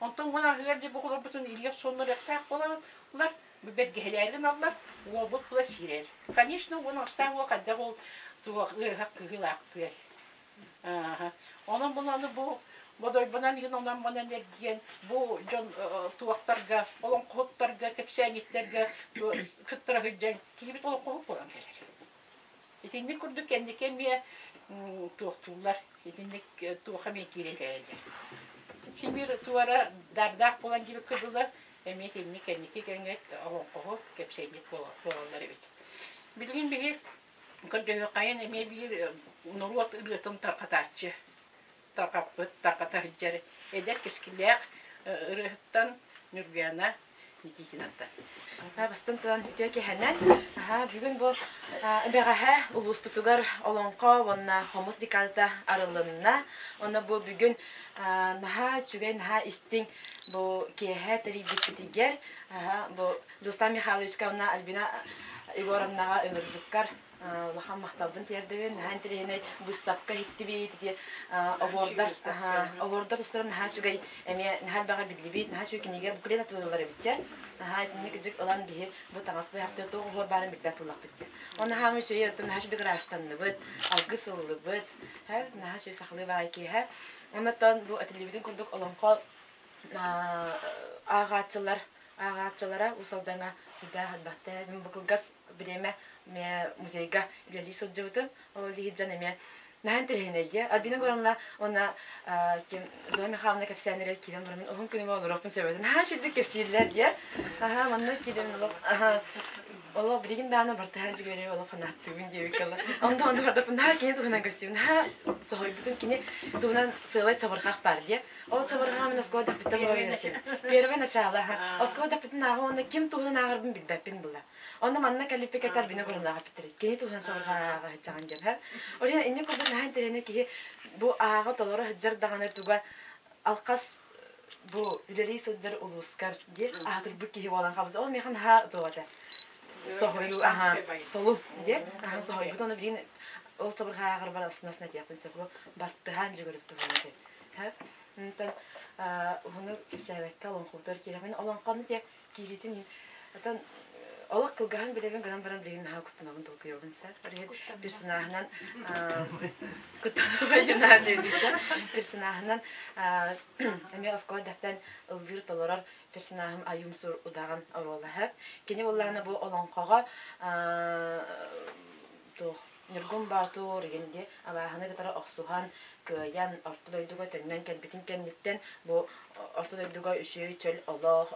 Онтон ona ғырде бұғылар бұтын илеп сонлар әқтақ боларылар, бәдгелерін алар, ол бұл бұла сирер. Конечно, оны ұстақ ол қадда ол туақ ғырғақ күгіл ақты. Оның бұланы бұл Бодой банан ген онан банан берген бу жон туактарга, олон коттарга, кепсәниттерге кыттыра хыджан кибит олон кот болан келер. Этинник күрдүк кендике ме туактулар, этинник туаха ме кирен келер. Сибир туара дардак болан жиби кыдылар, эме этинник кендике кенгек олон кот кепсәнит боланлар бит. Билген биги көрдө кайын эме бир нуруат ырытын таркатачы. Тарқата хыджары. Эдер кескілер ұрықтан нүргияна Никитинаттан. Бастан тылан үтіе кехенен. Бүгін бұл бәғаға ұлыс бұтығар олонқа, онна хомус декалыта арылынна. Оны бұл бүгін наға чүгей наға істің бұл кеге тәрі бүттігер. Бұл Достан Михайловичка онна Альбина Егоровнаға өмір бүккар. Лахан мақталдың тердімен, нахан тірейіне бұстапқа хитті бейті оғордар ұстырын нахан шүгай нахан баға білі бейт, нахан шүгай кенеге бүкілет атылылары бітче. Нахан етіне күдік олан бейі бұл таңаспы яқты тоғы ғылар барын білбәт ұлақ бітче. Оны нахан шөй ертім нахан шүдік растанны бұд, алғы сылы бұд, нахан шөй сақылы баға кейі. Онаттан бұл әтілебетін күрдік оланқа ағатчылара ұсалдаңа күрді ғадбақты мен бұқылғас білеме музейга үлелі сылжыбытым, ол лихиджан эме Нәһән теләһенәгә. Адбинең горамна она кем Зоя Михайловна кепсәнәре килен бармын. Оһын көне булырыкмын сөбәдән. Ха шундый кепсилләр дия. Аха, монда килен булып. Аха. Ола бригин даны бартаһа җигәре ола фанатты инде бикәлә. Анда барда фана кине тугынан гөрсен. Ха, сахой бүтән кине тугынан сылай чабырхак бар дия. Ол чабырхак мен аскода биттә булган. Первый начало. Аскода биттә нагы ким тугынан агырбын билбәпин була. Аны манна калипе кетер бине горамлага биттер. Кине тугынан чабырхага җаган җәбә. Ория инде күрдә нәһән теләне ки бу ага толора җыр даганы туга алкас бу үләли сыдыр улускар ди. Атыр бу ки валан хабыз. Ол механ ха тугата. Сохою ага солу ди. Ага сохой бутаны бирин ол чабырхага агыр барасынас нәтия пенсио баттыган җигәреп туган. Ха. Нтан уны кисәвәккә алан хутыр кирәмен алан каны тия киритин. Атан Олақ кылгаһын билеген гынан баран билеген ха куттанагын толку йогынса. Персонажынан куттанагын җидисе. Персонажынан эме аскол дәфтән ылвир толорар персонажым аюмсур удаган оролаһа. Кене булларны бу олонкага то Нергон Батур генде алаһаны датара аксухан көян артылойдуга төннән кән битин кәнниттен бу артылойдуга үшөй чөл Аллах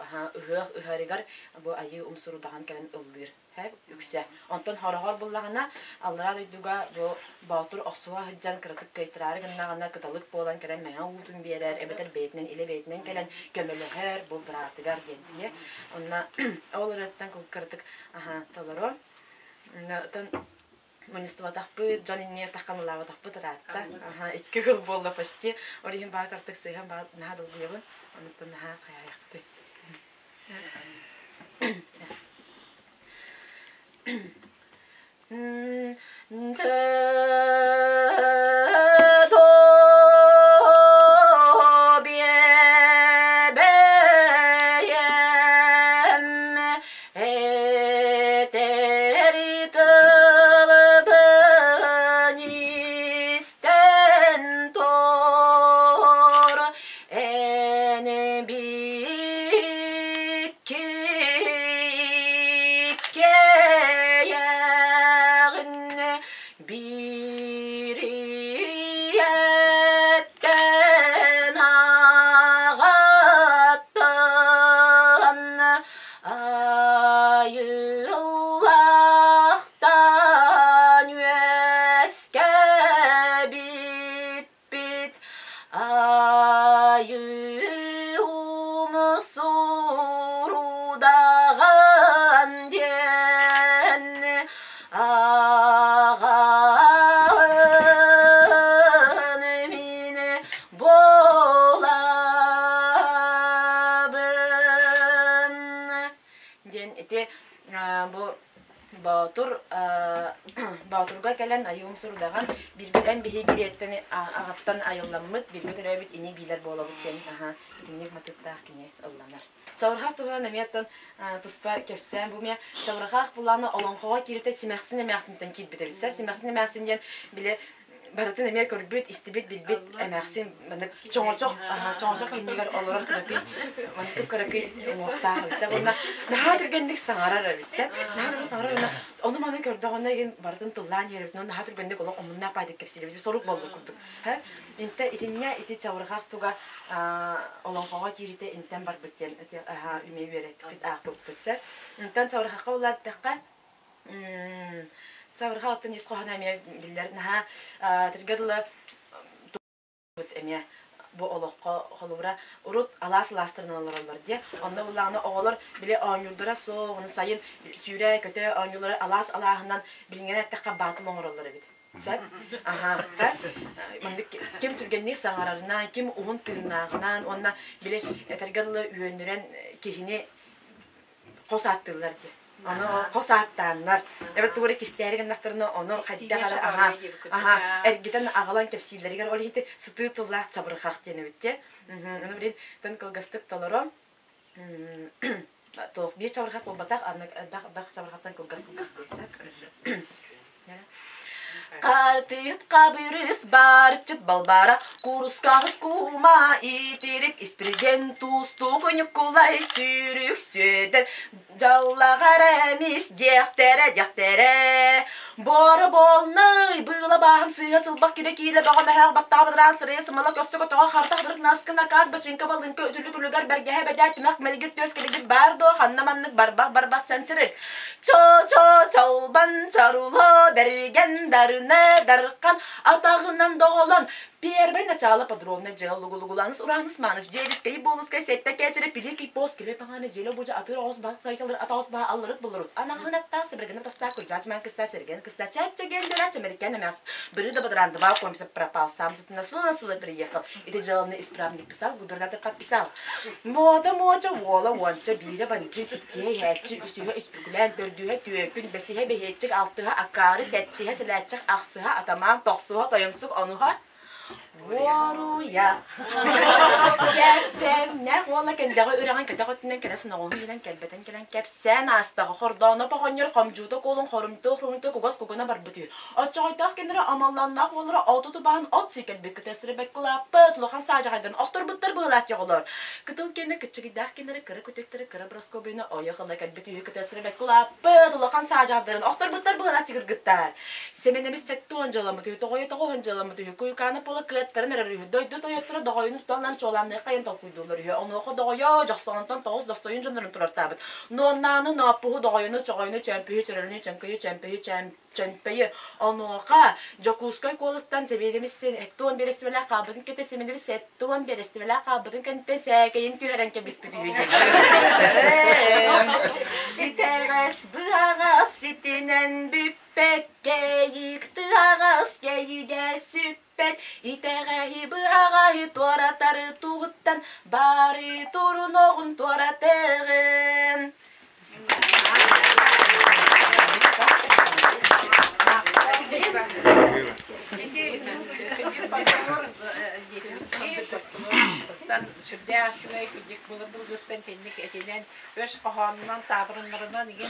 ыһаригар бу айы умсурудаган кәлен ылдыр һәп үксә антон харагар буллагына аллара дойдуга бу Батур аксуга хҗан кыртык кайтырары гыннагына кыталык болан кәлен мәңә утун берәр эбетер бейтнен иле бейтнен кәлен көмөлөһәр бу братыгар генде онна олыраттан кыртык таларо тан Монистова тахпы, Джониннер тахканлава тахпы таратта. Ага, икки гыл болду почти. Орихин баа картык сыйхан баа нахадыл буйгын. Онуттан наха каяякты. Батурга келен айым сурдаган бирбеден бихи биреттен агаттан айылламыт бирбеден бит ини билер боло биткен инник матыктак кине ылланар. Савырхак туган эметтен туспа кепсен бу ме савырхак буланы олонкога кирите симексине мәхсинтен кит битебитсер симексине мәхсинден биле баратын эме көрбүт истибит билбит эмексин мен чоңочок киндигер олорор кырапи мен кырапи мохтар битсе бунда наа түргендик саңарар битсе наа саңарар onu mana gördüğünde gen barıtın tıllan yerip onu hatır gönde kolak omunna paydık kepsili bir soruk boldu kurduk. Ha? İnte itinnya iti çavırxaq tuga olonqağa kirite inten bar bitten ha üme verek bit aqıp bitse. İnten çavırxaqa ular taqqa çavırxaqtın isqohana me biller ha tirgadla tut eme bu oloqqa holura urut alas lastırnalarlar diye. Onda bulanı oğlar bile anyurdura soğunu sayın süre kötü anyurları alas alahından bilingene takka batıl onurlar bit. Sen? Aha. Mandık kim türgenni sanarlarından kim uhun tırnağından onda bile tergadlı üyendüren kihini qosattılar diye. Onu qosattanlar. Evet doğru kistergen naftarını onu hadda aha. Ergiden ağalan tepsillerger ol hiti sıtıtıllar çabırxaq dene bitse. Onu bilen tan kılgastık talaram. Toq bir çabırxaq ol bataq baq çabırxaqtan kılgastık kılgastık. Qartıyıt qabırız barçıt balbara Kuruskağıt kuma itirip İspirgen tustuğunu kulay sürük söder Jallağar emis dehtere Boru bolnay bıla baham sıyha sılbak kire kiyle bağa mehel battağı bıdıran sıraya sımala köstü kotağa harta hıdırık naskına kaz baçınka balınka ötülü külügar bergehe bedet mek meligir töz keligir bardo hannamanlık barbak çançırık çalban çarula bergen darına darıkan atağından doğulan Pierre ben açala padrovna jela lugulanız uranız manız jeliskayı boluskay sette keçire piliki pos kile pahane jela boca atır os bat saykalır atos bah alırık bulurut anağına tas bergen pasta kul judgment kısta sergen kısta çapçegen dönet amerikan emas biri de badrandı va koymsa propal samsıt nasıl bir yakal ide jelanı ispravnik pisal gubernator kap pisal moça vola wança bire bancı ikiye hepçi üsühe ispikulen dördühe tüyekün besihe behetçik altıha akarı settihe silatçık aksuha ataman toqsuha toyumsuk onuha Waruya. Gersen ne wala kendaga uragan kadaqotnan kanas noon bilan kalbatan kalan kapsan astaga khordana pahanyor qamjuta kolon xorumto kogas kokona barbutu. Açayta kendira amallanna wala autotu bahan at sikel beketesre bekula pat lohan sajagan aktor bittir bılat yağlar. Kıtıl kenne küçügidah kendira kara kötektere kara braskobina ayaqla kalbitu beketesre bekula pat lohan sajagan aktor bittir bılat yigirgittar. Semenemiz settu anjalamı toyta anjalamı kuyukana pola kıtların arıyor. Doydu toyotlara dağayını tutanlar çoğalanlığı kayın talkuydular. Onu o dağaya caksağıntan tağız dastayın canların turar tabi. Nonanı napuhu dağayını çağayını çempiyi çırılını çempiyi onu oka jakuskay koluktan sebelimizsin ettuğun bir estivela kabadın kete semenimiz ettuğun bir estivela kabadın kente sekeyin tüherenke bispidüğü İteres bığaz sitinen büppet geyik tığaz geyige süppet İterehi bığahi tuaratarı tuğuttan bari turun oğun tuaratığın Sürdü aşımaya gidecek bunu bulguttan tenlik etilen öz kahanından tabrınlarından igen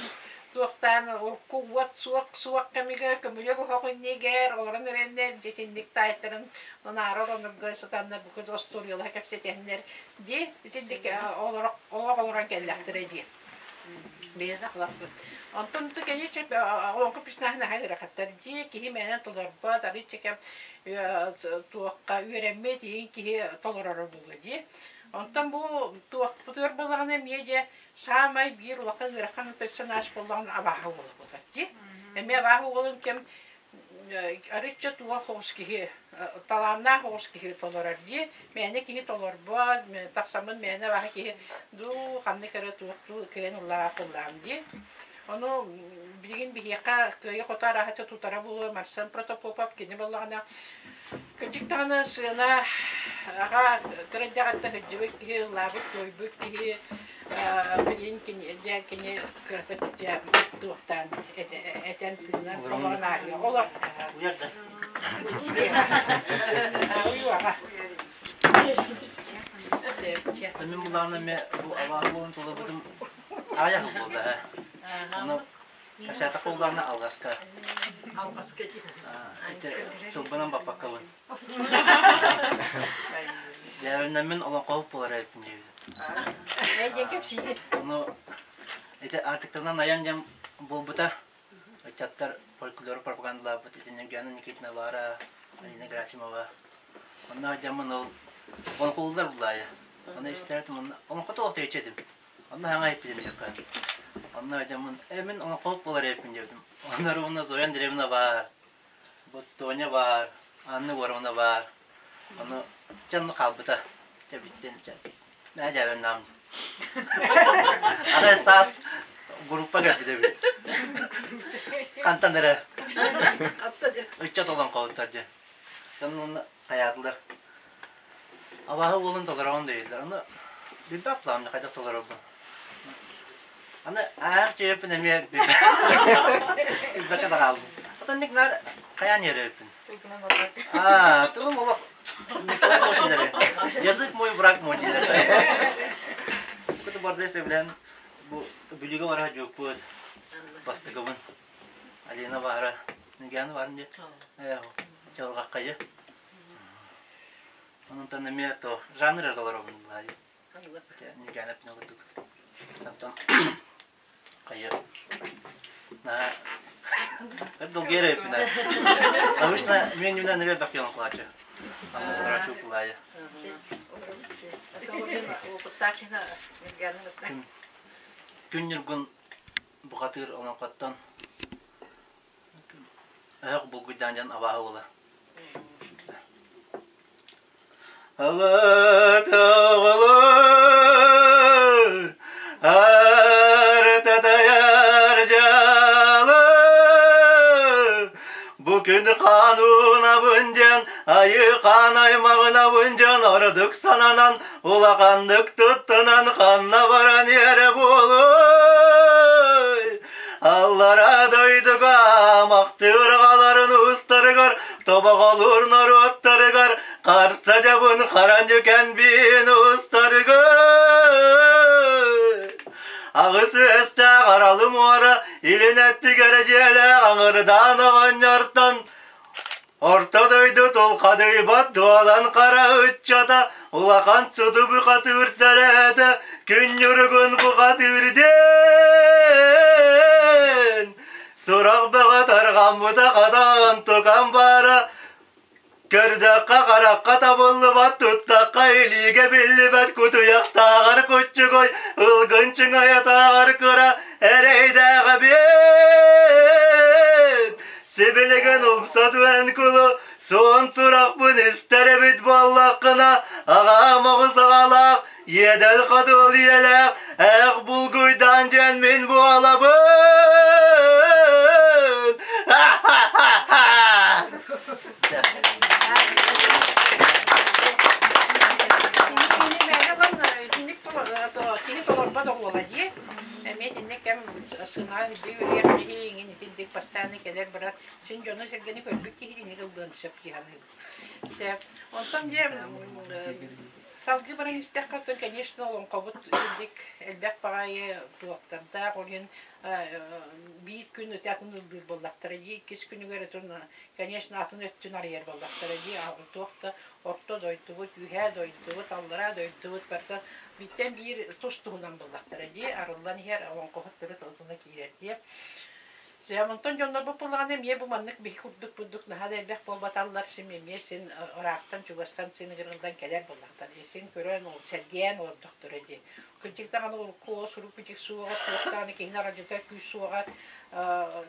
tuğtan o kuvvet suak kamiga kamiga hokun neger oran erenler jetinlik taytların onara onu gısatanlar bu kadar storylar hepsi tehnler di jetinlik olarak geldiler di bezaklar Anton tu kayaknya cep orang kepisah nah hari rakyat di kini mana tolerba tadi cekam tuak URM di kini toleran bulungi. Anton bu tuak putar bulungan media sama bir ulaka gerakan personaj bulungan abah bulungi. Emi abah bulun kem arıca tuak hoş kini talamna hoş kini toleran di. Mana kini tolerba taksaman mana bah kini du kami kira tuak tu kini ulak bulungi. Onu bilgin bir yaka köye kota rahatı tutara bulu marsan protopopap kini balana küçük tane sığına aga kerja kata hujubik hi labut koybuk hi bilgin kini kerja tuhtan eten tunan kolonari olah uyarda uyuara Benim bulanım bu Allah'ın tolu budum ayah oldu ha. Onu aşağıda kollarına algaska. algaska. İşte tulbanın bapakalın. Yarından olan kovup bular hepince bizim. Ne diyecek şey? Onu işte artıklarından ayanacağım bu buta. Çatlar folklor propagandalar bu dediğin gönül nikitine var ha. Yine Grasimova. Onlar camın onu kollar bular ya. Onu isterdim onu kutu içedim. Onlar hangi hepimiz yok. Onlar camın emin ona kovup bular hepince bizim. Onlar ona zoyan direvine var. Bu tonya var. Anne var var. Onu canlı kalbıda. Çabitten çat. Ne cevap nam. Ada sas grupa geldi de bir. Kantanlara. Uçat olan kovtarca. Canlı hayatlar. Avahı olun toleran değiller. Onu bir baklam ne kadar toleran bu. Ana ayak cevap ne mi bir. Bir bakar aldım. Otannikler kayan yere öpün. Tulum ola. Miktar koşunları. Yazık moy bırak moy. Kutu bardeste bilen bu büyüge var ha yok bu. Bastı kavun. Alina var. Niganı var mı? Çalga kayı. Onun tanımı to. Janr aralar bunlar. Niganı pino kutu. Tamam. Kayı. Na Долгеры пина. Обычно мне не надо ребят пьян плачу. Она врачу плачу. Күннүргүн бухатыр онан каттан. Аяк булгыдан жан абагы була. Allah tağlar artatayar jalı Bugün kanuna buncan ayı kanaymağına buncan aradık sananan ulakandık tuttunan kanna varan yere buluy Allara doyduk amaktırgaların ustarıgar Tobak olur narottarıgar Karsa cabın karancıken bin ustarıgar Ağısı este karalım vara ilin etti gerecele Ağırdan ağın yartan Ortadaydı tolkadı bat dualan kara uççada Ulakan sudu bu katır terede Gün yürgün bu katırden Surak bağa targan bu da kadan tukan bara Gördakka karakka tabullu bat tuttakka ilige billi bat kutu yaktağar kutçu koy Ilgın çıng'a yatağar kıra ereydağı bit Sibiligen umsa düven kulu son turak bun istere bit ballakına Ağamı sağalak yedel kadıl yelek Ek bulguydan cenmin bu alabın Ha ha ha ha Салгы баран истәккәтен, конечно, он кабут илдик, элбәк парае туактарда, олен бир күн өтәтен бир боллактары ди, кис күнүгә ретон, конечно, атын өттүн арыер боллактары ди, агы туакта, орто дойтубут, үһә дойтубут, аллара дойтубут, барда биттен бир тустугунан боллактары ди, арылдан хер он кабуттары тотуна кирер ди. Монтон жоннор бопулган эме бу маннык бих курдук будук нахада элбек болбаталлар семеме сен орактан чугастан сен гырылдан келер боллактар сен көрөн ол сергеен ол доктор эди күнчиктаган ол коо суруп күчик сууга токтаны кейнара жета күч сууга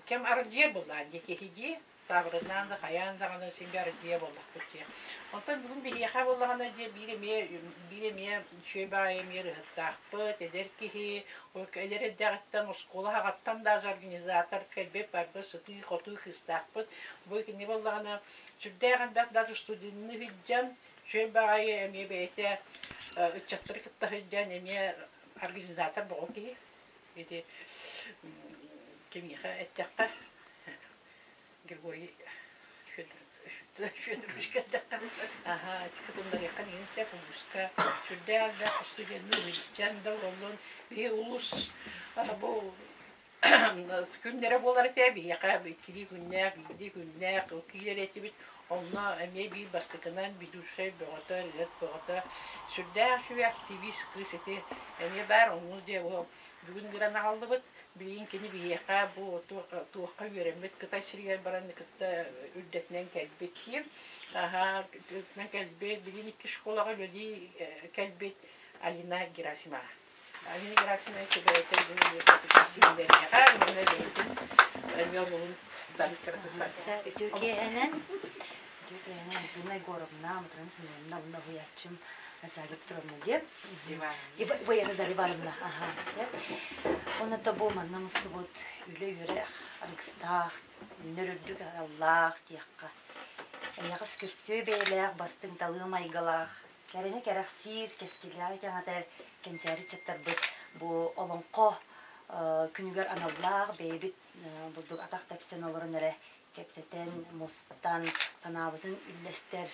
кем ардие боллан декеди табырынан да хаяндаган сен ардие боллак күче онтон бүгүн бир яха боллагана же биреме чөбай мери хаттакпы тедерки ол келер дагаттан школа хагаттан да организатор келбеп барбы сыты коту хистакпы бу не боллагана жүддөгөн да студентны виджан чөбай эме бете үчөттөр кыттахыджан эме организатор болки эти кемиха эттакка Григорий Ага, bunlar yakın inse buluşka. Şurada da stüdyenli hıçcan da olun. Bir ulus bu günlere boları tabi. Yaka ikili günler, bildi günler, okiler etibit. Onlar emeği bir bastıkından bir duşay bağıta, ret bağıta. Şurada şu aktivist kız eti. Emeği var onu diye o bugün giren aldı bit. Bilin kini bir yaka bu tuğka yöremet kıta siriyen baran kıta üddetinden kelbet ki. Aha, kıtnan kelbet bilin iki şkolağa lödi kelbet Alina Gerasima. Alina Gerasima'yı kebeyete bunu yapıp isimleri yaka. Bunu beytin. Yolun tanıştırdılar. Türkiye'nin Dunay Gorovna, Mutranısının namına huyatçım. Сагып тромазе. И я разорвала. Ага, все. Он это был на нас вот үле ангстах, нөрөдүк Аллах тиякка. Я кыскырсүй бейлер бастың талымай галах. Кәрене кәрәксир кескиләр яңатар кенчәри чаттар бу олонко күнүгөр аналлар бейбит булдук атак тапсын олорун эре кепсетен мостан санабытын үллестер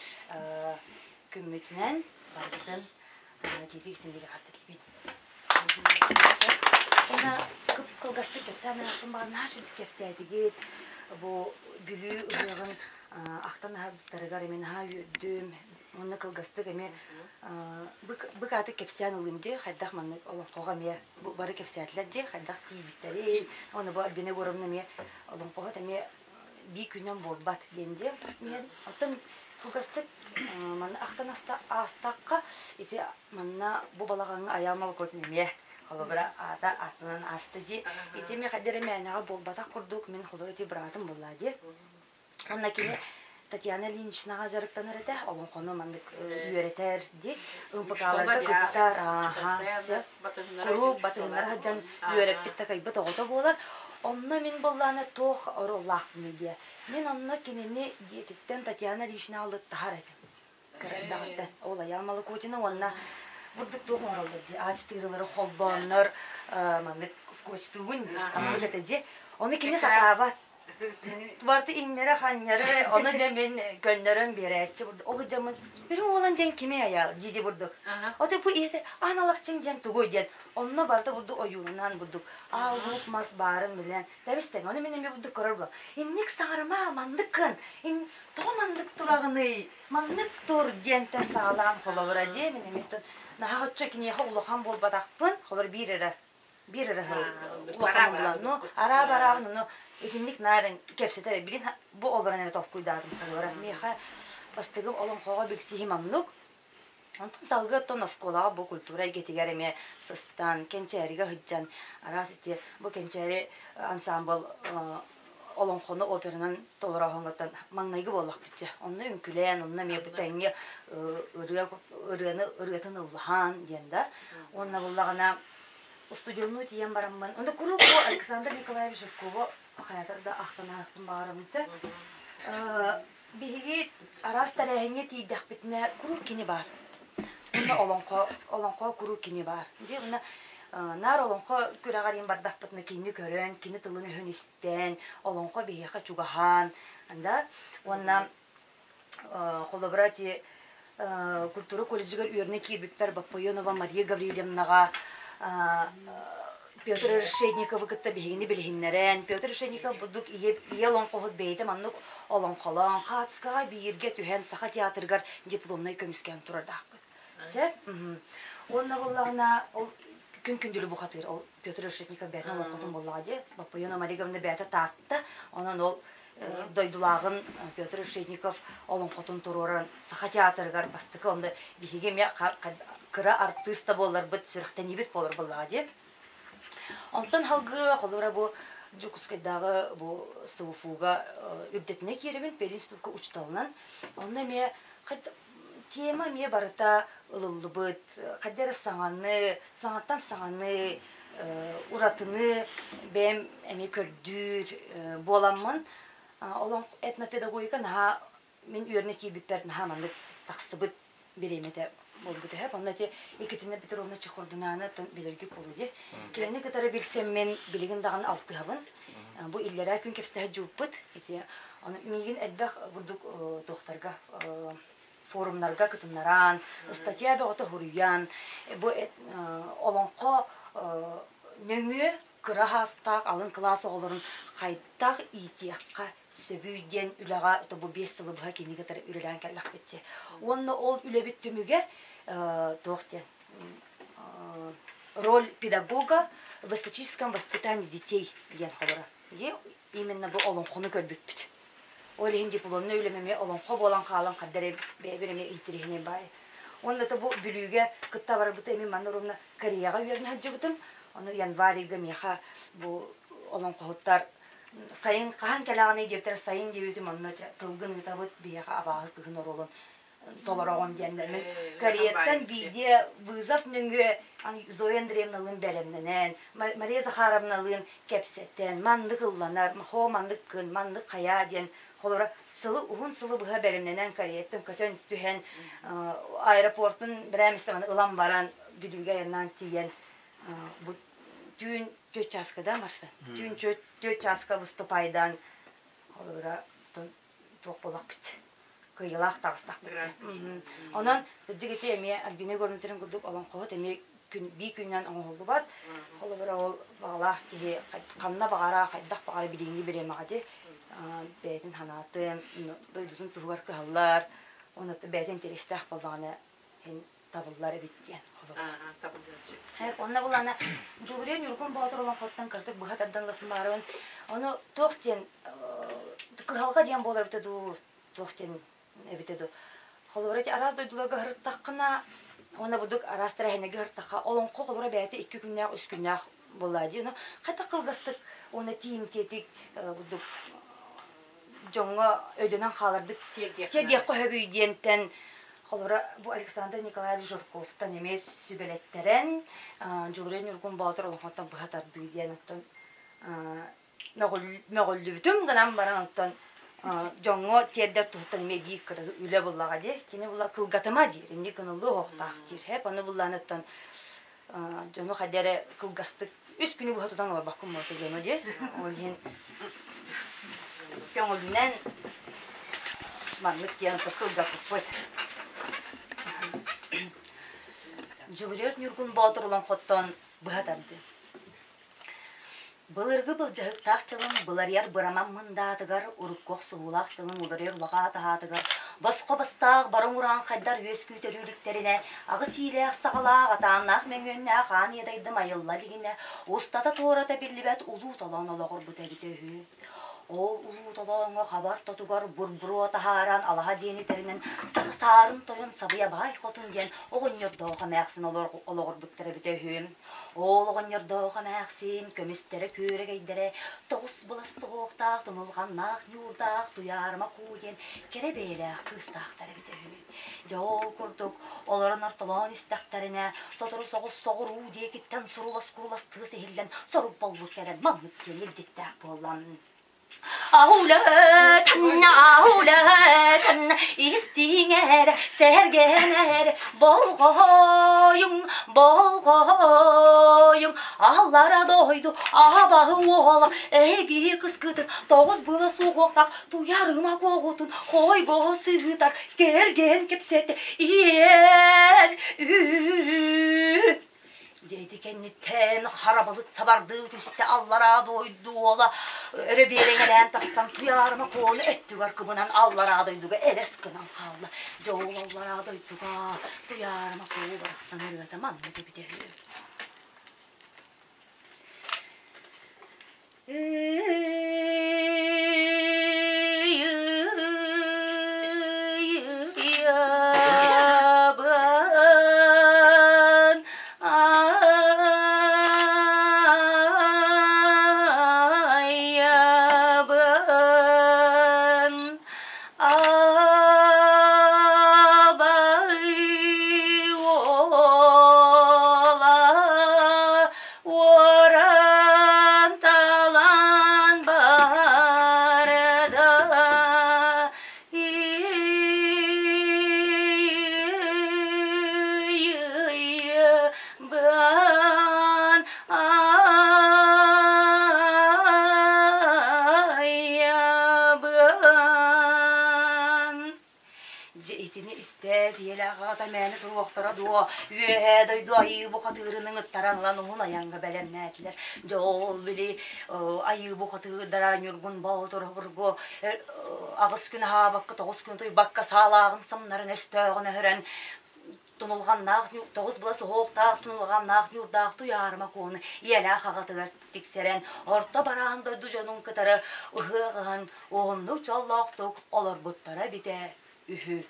күммүтүнен бардын тиди исемдеги катырбит. Она кылгастык кепсана кымбаган нашук кепсайды дит. бу бүлүү ыгын ахтан тарыгар мен ха юдүм онна кылгастык эме бык аты кепсян улымды хайдах манны олонкога ме бары кепсятлар же хайдах тибиттери оны бу бине горумна ме олонкога теме би күнөн болбат денде мен атым кылгастык ман ахтан астакка ити манна бу балагаң аямал котине холобра ата атынан асты же ити ме хадере менага болбатак курдук мен холоти братым буллади онна кине Татьяна Ильиничнага жарыктан эрете, олон кону мандык үйрөтер ди. Умпакаларда кыттар, курук батындар хаджан үйрөп битте кайбы тогото болар. Онна мен болланы тох ороллахмы ди. Мен онна кинени диетиттен Татьяна Ильинична алды тахар эди. Кырдагыда ола ямалы котина онна бурдук тох оролду ди. Ач тыгырылары холбоннор, мандык скотчтугун ди. Амылete ди. Оны кине сатабат. Туарты иннере ханнере, оны да мен көннөрөн беретчи бурду. Ол жамын бир олан ден киме аял диди бурдук. Оты бу эте аналакчың ден тугой ден. Онна барды бурду оюнан бурдук. Алып мас барын билен. Табистен, оны менен бурдук көрөрбү. Инник сарыма мандыкын. Ин томандык турагыны. Мандык тур дентен саалам холовра де менен меттен. Нахатчы кине холохан болбатакпын. Холор бирере. Бирере улахан булан. Ну, ара-бара, ну, Итинник нарын кепсетер билин бу олоран эре топ куйдадым олора меха бастыгым олон кога билсиги мамнук антын салгы тон осколага бу культура гетигереме сыстан кенчериге хыджан арасити бу кенчери ансамбл олон кону операнын толорогонготан маңнайгы боллак битче онны үңкүлен онна ме бутенге ырыатын улахан дегенда онна буллагана студиону тиен барамман онда курук Александр Николаевич Жиркова Хаятарда ахтанахтын барымсы. Биги арас тарахине тийдах битне курук кини бар. Уна олонко курук кини бар. Же уна нар олонко күрәгарин бардах битне кини көрөн, кини тылыны хөнистен, олонко бигеха чугахан. Анда уна холобрати культура колледжигер үйөрне кибиттер Баппайонова Мария Гаврилевнага Петр Решетников кытта бигини билгиннерен Петр Решетников будук иелон кохот бейте маннук олон колон хатска бирге түһен саха театргар дипломный комиссиян турардак. Се онна боллагына ол күн-күндүлү бу хатыр ол Петр Решетников бетен олон котун боллагы Баппайона Мариговна бете татты. Онан ол дойдулагын Петр Решетников олон котун туруран саха театргар бастыкы онда биге ме кыра артиста болар бит сүрәктән ибет болар боллагы. Онтан халгы холора бу Жукускайдагы бу сыуфуга үбдетне керебин перинститутка учталынан. Онда ме тема ме барыта ылылыбыт, кадер саңаны, саңаттан саңаны, уратыны бем эме көрдүр боламмын. Олон этнопедагогика наха мен үйөрне кийбиптердин хаманды таксыбыт беремете болбуты хеп. Онда те Екатерина Петровна Чехордунаны билерги полуди. Келени кытары билсем мен билигин даган алтыхабын. Бу иллера күн кепсте жуппыт. Эти аны мигин элбек бурдук доктарга форумнарга кытыннаран, статья бөгөтө хуруян. Бу олонко нөңү кырахастак алын класс оголорун кайттак итиякка сөбүйден үлага бу 5 жылы буга кенигетер үрелен келлак бетте. Онны ол үлебит түмүгө доктор роль педагога в эстетическом воспитании детей деген хабара. Же именно бу олон кону көрбүт. Олин дипломны үлемеме олон ко болан калан кадере береме интерехне бай. Онда да бу бүлүгө кытта бар бут эми манурумна Кореяга берне хаҗыбытым. Аны январьга меха бу олон коттар сайын кахан келаганы дептер сайын дебитим онна тылгын табыт бияга абагы кыгын оролун толорогон дендер. Кореядан видео вызов нөңгө Зоя Андреевналын белемненен, Мария Захаровналын кепсеттен, мандык ылланар, хо мандык кын, мандык кая ден, холора сылы ухун сылы быга белемненен Кореядан көтөн түһен аэропортун биремистен ылан баран бүлүгө янан тиген бу түн 4 часкада марса. Түн 4 часка выступайдан холора ток болак бит. Кыйлах тагыстак бит. Онан жигите эме Альбина көрүнтөрүн курдук алан кот эме bir günden oğlu var. Oğlu bir oğul bağlar ki kanına bağara, kaydak bağara bilingi bireme hadi. Beytin hanatı, duyduzun tuğar kıhallar. Onu da beytin terestah balağını tabulları bittiyen. Hep onunla bulana Cumhuriyet Yurgun Bağdır olan kottan kırtık bu hataddan lırtınların. Onu toğten kıhalga diyen bolar bitedu, toğten bitedu. Kolorati araz doydularga hırttaqına, ona buduk araz tarahine hırttaqa. Olon kolora beyte 2 günler, 3 günler boladı. Onu kata kılgastık, ona tiyim tetik buduk jonga ödenen kalırdık. Tediye kohebi diyenten. Kolora bu Alexander Nikolaevich Zhurkov'tan emes sübeletteren, Cumhuriyet Yurgun Bağdır olan kottan bu hatardı diyen ottan meğollü bütün gınan baran ottan jongo tiyedder tuhtan eme büyük kırığı üle bullağa de, kine bulla kılgatıma dir, emni kınıllı hoğtaq dir, hep onu bullan ottan jongo kadere kılgastık, 3 günü bu hatudan var bakım orta jongo de, olhen jongo'lunen manlık diyen ottan kılgatıp var. Cumhuriyet Yurgun Bağdır olan kottan bu hatardı. Былыргы былжahıктaq çılın, былар яр быраман мындатыгар, уруккоқ суğulaq çılın, улар яр лаға тахатыгар. Басқа бастақ, барың уран қайдар өз күйтөрүліктеріне, ағы сийлеқ сағалақ, атаннақ мөңгөнне, қан едайды майылла дегенне, устата тората бірлібәт улу талан олағыр бұта бітөгі. Ол улу таланға хабар тотугар бурбуру тахаран алаға дені терінен сақсарын тойын сабыя бай қотын ден оғын ердоға мәқсін олағыр бұттары бітөгі. Ол оғын ердоға мәқсін көмістері көрегейдері тоғыз бұлас соғықтақ, тұнылғаннақ, юрдақ, туярма көген керебейләқ қыстақтары бітөгі. Жол көрдік, оларын артылан істәқтәріне сотыру соғыз соғыру декеттен сұрулас-құрулас тығыз ehilden sorup болбут керен маңып келіп деттәқ болан. Ahulatan istinger sergener bolgoyun Allara doydu abahın oğla egi kıskıtın Toğuz bıla soğuqtaq tuyarıma koğutun Koygo sığıtar gergen kepsete iyer Deydi kennitten harabalıt sabardı üstte Allara doydu ola Örebeğen taqsan tuyarıma kolu öttügar kıbınan Allara doyduga eles kınan kallı Joğul Allara doyduga tuyarıma kolu bıraksan ırgata manlı debide ayı bu katırının ıttaranlan onun ayağına belenetler. Jol bili ayı bu katırdaran yurgun bağdır burgu ağız günü ha bakka toğuz gün toy bakka sağlağın samların östağına hören tunulgan nağ toğuz bulası hoğtağ tunulgan nağ yurdağ tuyarma konu yela xağatıgar tikseren orta baran doydu jonun kıtarı ıhığın oğunlu çallaqtık olur buttara bite ühü.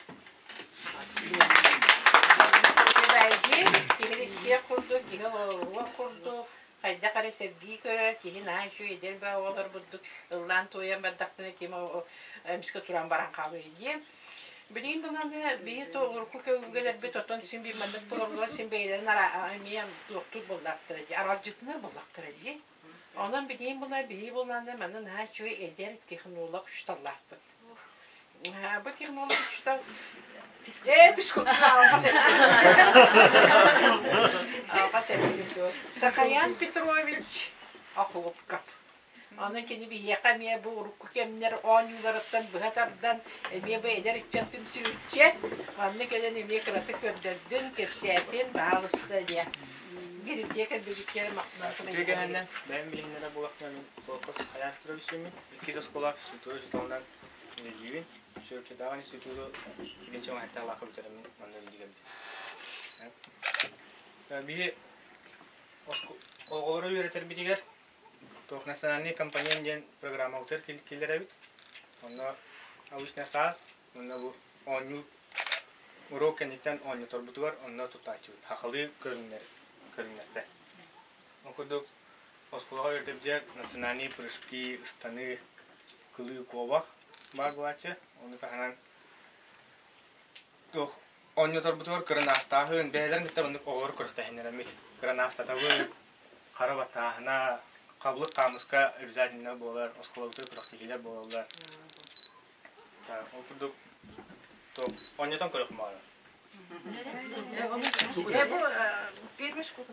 Bence kihiliskiye kurdu, kihilova kurdu. Hayda kare sevgiyi görer, kihin şu eder be olur bulduk. Illan toyan baddaktına kim o miska turan baran kalıyor diye. Bileyim bundan da bir to urku kövgeler bir toton sin bir mandık torlar sin beylerin ara emiyem doktor bullaktırıcı, aracısını bullaktırıcı. Ondan bileyim bunlar bir bundan da benden her şey eder teknolojik kuştallar bu. Bu teknolojik kuştal psikolog alkas ediyor. Sakayan Petrovich Akopkap. Onun kendi bir yakamiye bu uruk kemler 10 yıllardan bu hatardan emiye bu eder içentim sürücü. Onun kendi emiye kıratık öldürdün kepsiyetin bağlısı diye. Гирдиека бигикер мактан. Төгәһеннән бәм билгеләре булакны фокус хаяк турысымен 2 скола структура житондан неливин шөкче даган институты бинче хатта лакы битермен манда дигән. Би оголору йөрәтер бидигәр. Тохнастанный компания программа утыр килдерә бит. Онда авышна саз, онда бу оню урок кенеттен оню торбутуар, онда тутачу. Хакылы көрүннәрдә. Окудук осколга йөртеп национальный прыжки станы кылы ковак баглачы. Оны таһанан тох оню торбутуар кырнастахын бәйләр миттә онда оголор көртәһенәрме. Кырнастатагы карабатахна Каблык камыска обязательно болар, осколоты практикилер болар. Окудук то оннотон көрөк мара. Бу первиш куда.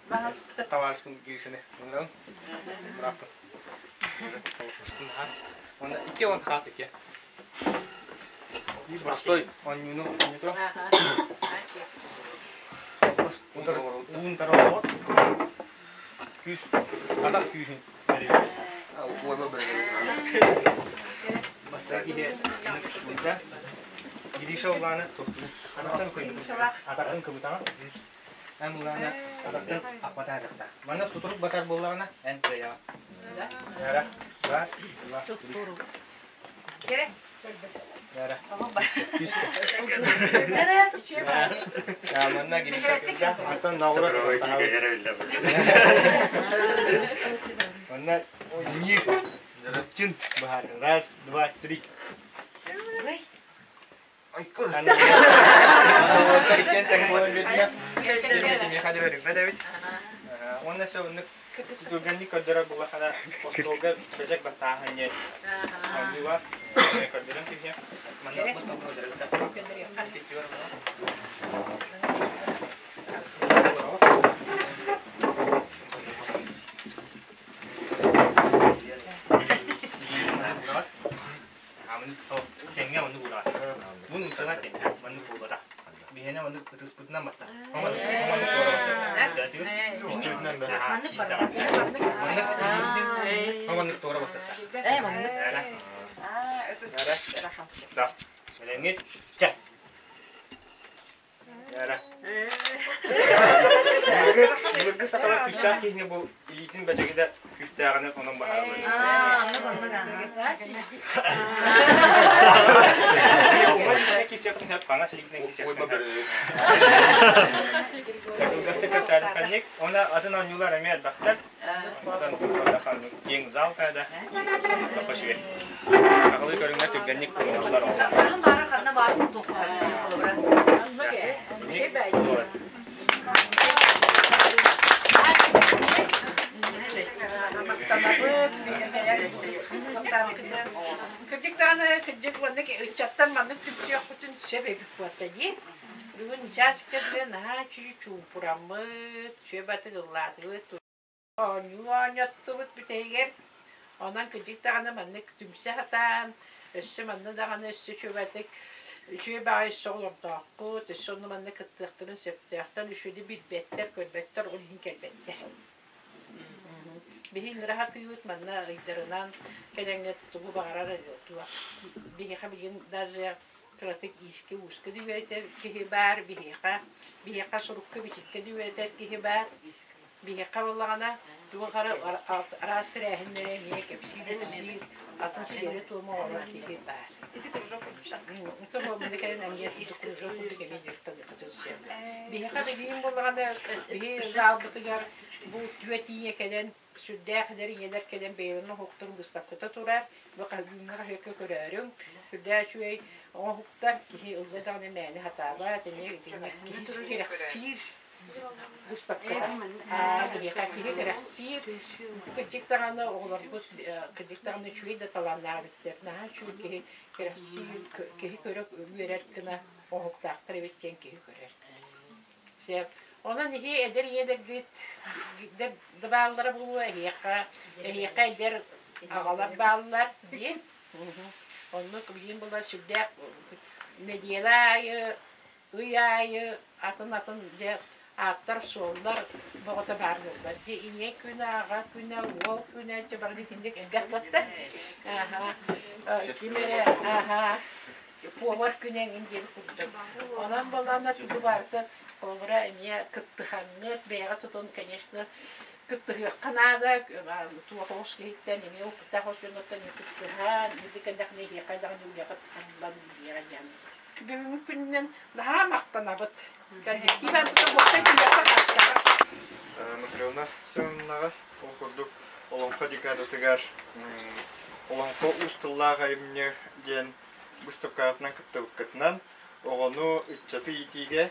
Баһаста Таварскун гишене. Ундан. Брақты. Он ике он хат ике. И простой, он не то. Un tarot. Küs, atak küsin. Basta ki he, bunca. Giriş olanı tuttu. Anahtar koydu. Atakın kıbıtana. En mulana atakın apata rakta. Mana suturup bakar bollarına en ya. Yara. Var. Suturu. Kere. Yara. Küs. Ya mana giriş yapınca hatta navra. Mana мир. Чин bahar. Раз, два, три. Ай, кыз. Ana. Кен так болон бетне. Ми хадыр берик, да Давид? Онда все ник туганни коддера була хада постолга чечек батахан не. Андива. Коддерам тихе. Мана постолга коддера. Mun celah kan, manu bola. Biasanya manu putus putna mata. Manu bola mata. Jadi istirahat nanda. Manu bola mata. Manu. Ada. Dah. Selengit. Cek. Ada. Bugün setelah küstah kini bu ilitin baca kita küstahnya orang bahar. Kisiapin hep bana sedikit kisiapin. Tugasnya kerjaan ona adına nyular emel bakter. Dan bakal yang zal kada. Apa sih? Kalau kerjanya tuh ganik nyular. Marah karena baru tutup. Kırdık tane kırdık bana ki uçaktan bana Türkçe bütün sebebi kuatayı. Bugün nişastıklarında ha çocuk çupuramı, şöbeti gılladı. Anyattı bir teger. Ondan kırdık tane bana tümse hatan, üstü bana da hani üstü şöbetik. Şöyle bir soğuk dağıt, sonra bana kırdıkların septiyaktan şöyle bir better, onun kelbetter. Bihin rahat yut manna idarından kelenget tubu bağırar tuva. Bihi bilgin darja kratik iski uski diyeter kihibar bihi surukku biçikke diyeter kihibar bihi vallahi tuva kara araştırahinlere miye kepsi atın siyeri tuğma olur kihibar. Tamam bunu kendi emniyeti tutuyor bunu kendi direkten tutuyor. Bihi bilgin vallahi bihi zabıtıgar bu tüvetiye kelen Sürdüğe kadar yeler kelen beylerine hukturun kıstakıta turar ve kalbimlere hükü körarım. Sürdüğe şöyle o huktar ki uzadağına meyne hata var. Ki gereksir kıstakıta. Ki gereksir. Kıcıklarına olur bu kıcıklarına şöyle de talanlar bitir. Naha şöyle ki gereksir ki körük verer kına o huktaktır bitken ki körer. Sebep ona niye eder yedir git dağlara buluyor hiyaka eder ağalar bağlar diye onu bilin burada sürdük ne diyorlar uyayı atın diye аттар соллар боғыта бардылар. Же ие күні, аға күні, ол күні, же барды сендек әддәк басты. Кемере, повар күнен индері күрдім. Онан болғанда түгі барды, олыра әне кыттыхаммет, бәйға тұтын, конечно, кыттыхы қанады, туа хош кейттен, еме опыта хош беноттан кыттыхан, едікендік неге қайдағын үйге қыттыхамдан бейға жаны. Бүгінгі күнінен daha мақтанабыт. Кәлдекі бән тұтын уақыт күндерді қашқары. Матрёна Семеновнаға оқырдық олонқа декадатығар олонқа ұстыллаға еміне ден бұстыққаратынан кіптіліккітінен оғыну үтчаты етіге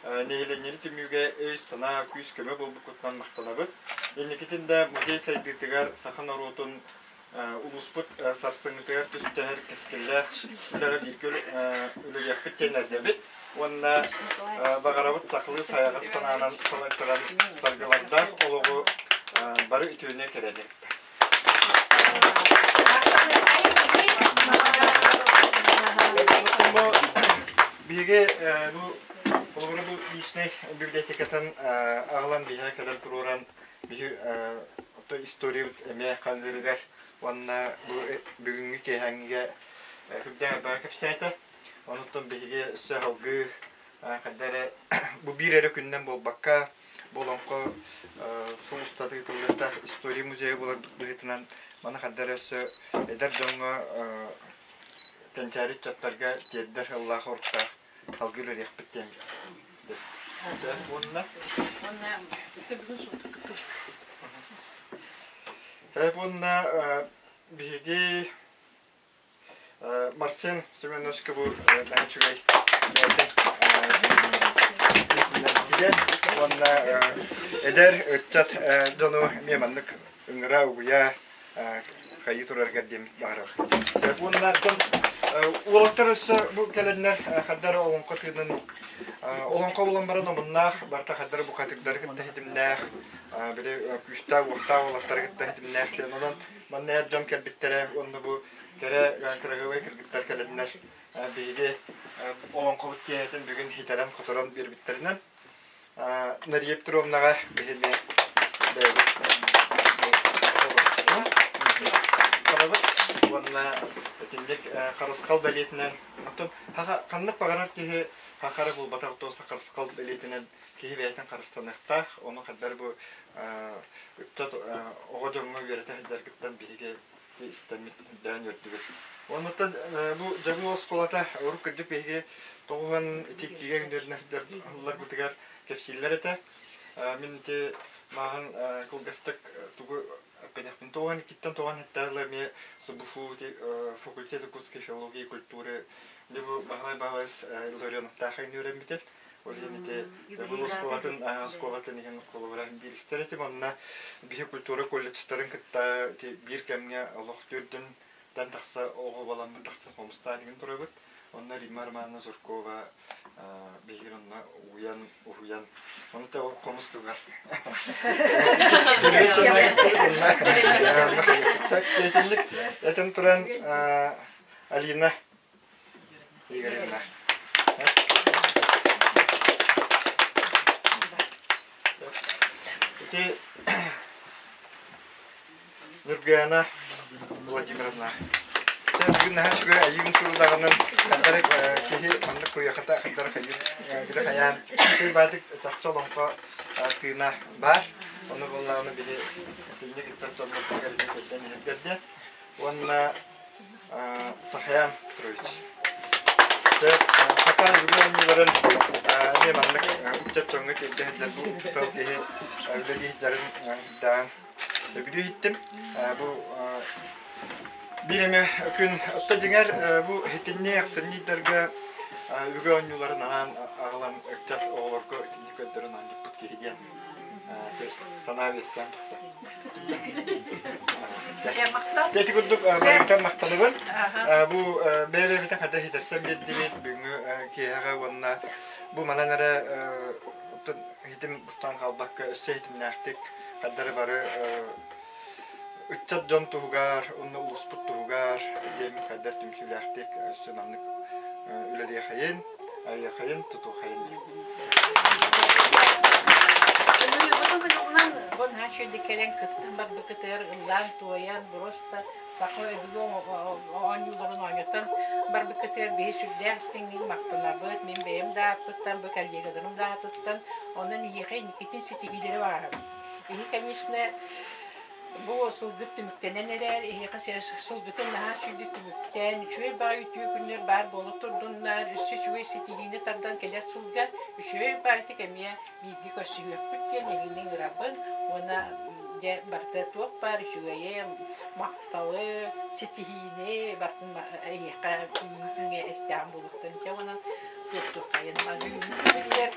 нейленері түміге өз сана күйіс көмі бұл бұқытынан мақтанабыт. Енекетінде музей сайдытығар сақан орутын улуспыт сарсыңытығар түстігер кескілі үлігі біркіл үлігі әкпіттен әзебіт. Онна бағарабыт сақылы саяғы сананан салайтыран сарғыларда олығы бары үтіуіне кереді. Биге бұл ишне библиотекатын ағылан биге кәлір тұруран биге история әме қалдырығар. Онна бүгінгі кейхәңіге күрден бағы көпсәйті. Онуттан биге үсі халғы қадары бұл бір әрі күннен бол баққа болонқы сұл ұстады тұлғырта история музейі болар бұғытынан мана қадары үсі әдір жоңы Тенчари чаттарга теддер Аллах орта халгылы рехбеттен. Онна? Онна биги Марсен Семеновский бұл нәчігай онна эдер өтчат дону меманлык үңіра ұғыя қайы тұрарғар демік бағарық. Онна Улақтар өсі бұл кәлінер қаддары олонқа тыдың. Олонқа олан барын омыннақ, барта қаддары бұл қатығдары күтті хетімнәқ, білі күшті орта олақтары күтті хетімнәқ. Онын манна әджам кәлбіттері, онды бұл кәрі кірғывай кіргіттер кәлінер бейге олонқа бұт кейетін бүгін хитаран құтыран бір біттерінен. Нәриеп тұру омнаға бейіне Онна тендек қарысқал бәлетінен қаннық бағарар кеге қақары бұл батақ тоса қарысқал бәлетінен кеге бәйтін қарыстанықтақ, оны қаддар бұл оға жоңға береті жаргыттан бейге істемет дән өрдігір. Онықтан бұл жабыл осколата ұрып кірдік бейге тоғын теккеге күндерінер ұлар бұтығар кәпсейлер еті. Мен де маған көлгістік тұғы Конечно, тоған киттен тоған хаттарлар ме субуфу факультеты курске филологии и культуры либо бағалай изорионовтар хайны өрембетел. Ол енете бұл сколатын еген қолыбырағын берістер етіп, онына бейі культура колледжтарын кітта бір кәмге олық түрдің дән тақса оғы баланның тақса қомыстар еген тұры бұд. Онна Римма Романовна Зуркова бейгер онна уян. Оны да қомыс тұғар. Әтін тұран Алина Игоревна. Нургана Владимировна. Бүгін нәшігі әйігін сұрылдағынан қандарек кеге маңдық көйеқата қандар қайыр қаян кей бәдік жақсы олонға тыына бар. Оны болағыны біле күйіне кеттен тұрмыз көрден ергерде. Онына Сахаян Петрович. Сақан үлі өңелерін не маңдық үкчет соңғы келді бұл тұтал кеге үлі жарын дағын өбілі еттім. Биреме күн отта жеңер бұл хетинне ақсырнейдерге үгі өңілерін анан ағылан өкчат оғыларғы үтінді көндерін аңдып бұт кейден сана вестен қысы. Деті күрдік бағытан мақтанығын. Бұл бәлебетен қада хетерсен бедді бет бүгінгі кейаға онына бұл манан әрі хетім бұстан қалбаққа өсі хетіміне ақтық қадары бары Үтчат жон туғар, онны улуспут туғар, деймін қайдар түмшілі ақтек, өссен анық өлі қайын. Ая хайын туту хайын. Бон хашуды келен кыттын бар быкытыр ыллан туян просто сахой билон онюларын ойнотан бар быкытыр беш үддә стиңнин мактана бит мен бем да туттан быкалгедерим да туттан онын иеге никитин ситигилери бар. И конечно бу сылгыт түмүктененер иеге сылгытын хашуды түмүктен чөй бар үтүкүннөр бар болуп турдуннар чөй ситигине тардан келет сылга чөй барды кемия биги көсүгөп бүткен эгинин рабын она де барта топ бар чөйе макталы ситигине бартын иеге күнгө эттен болуптан жана топ кайын азын билер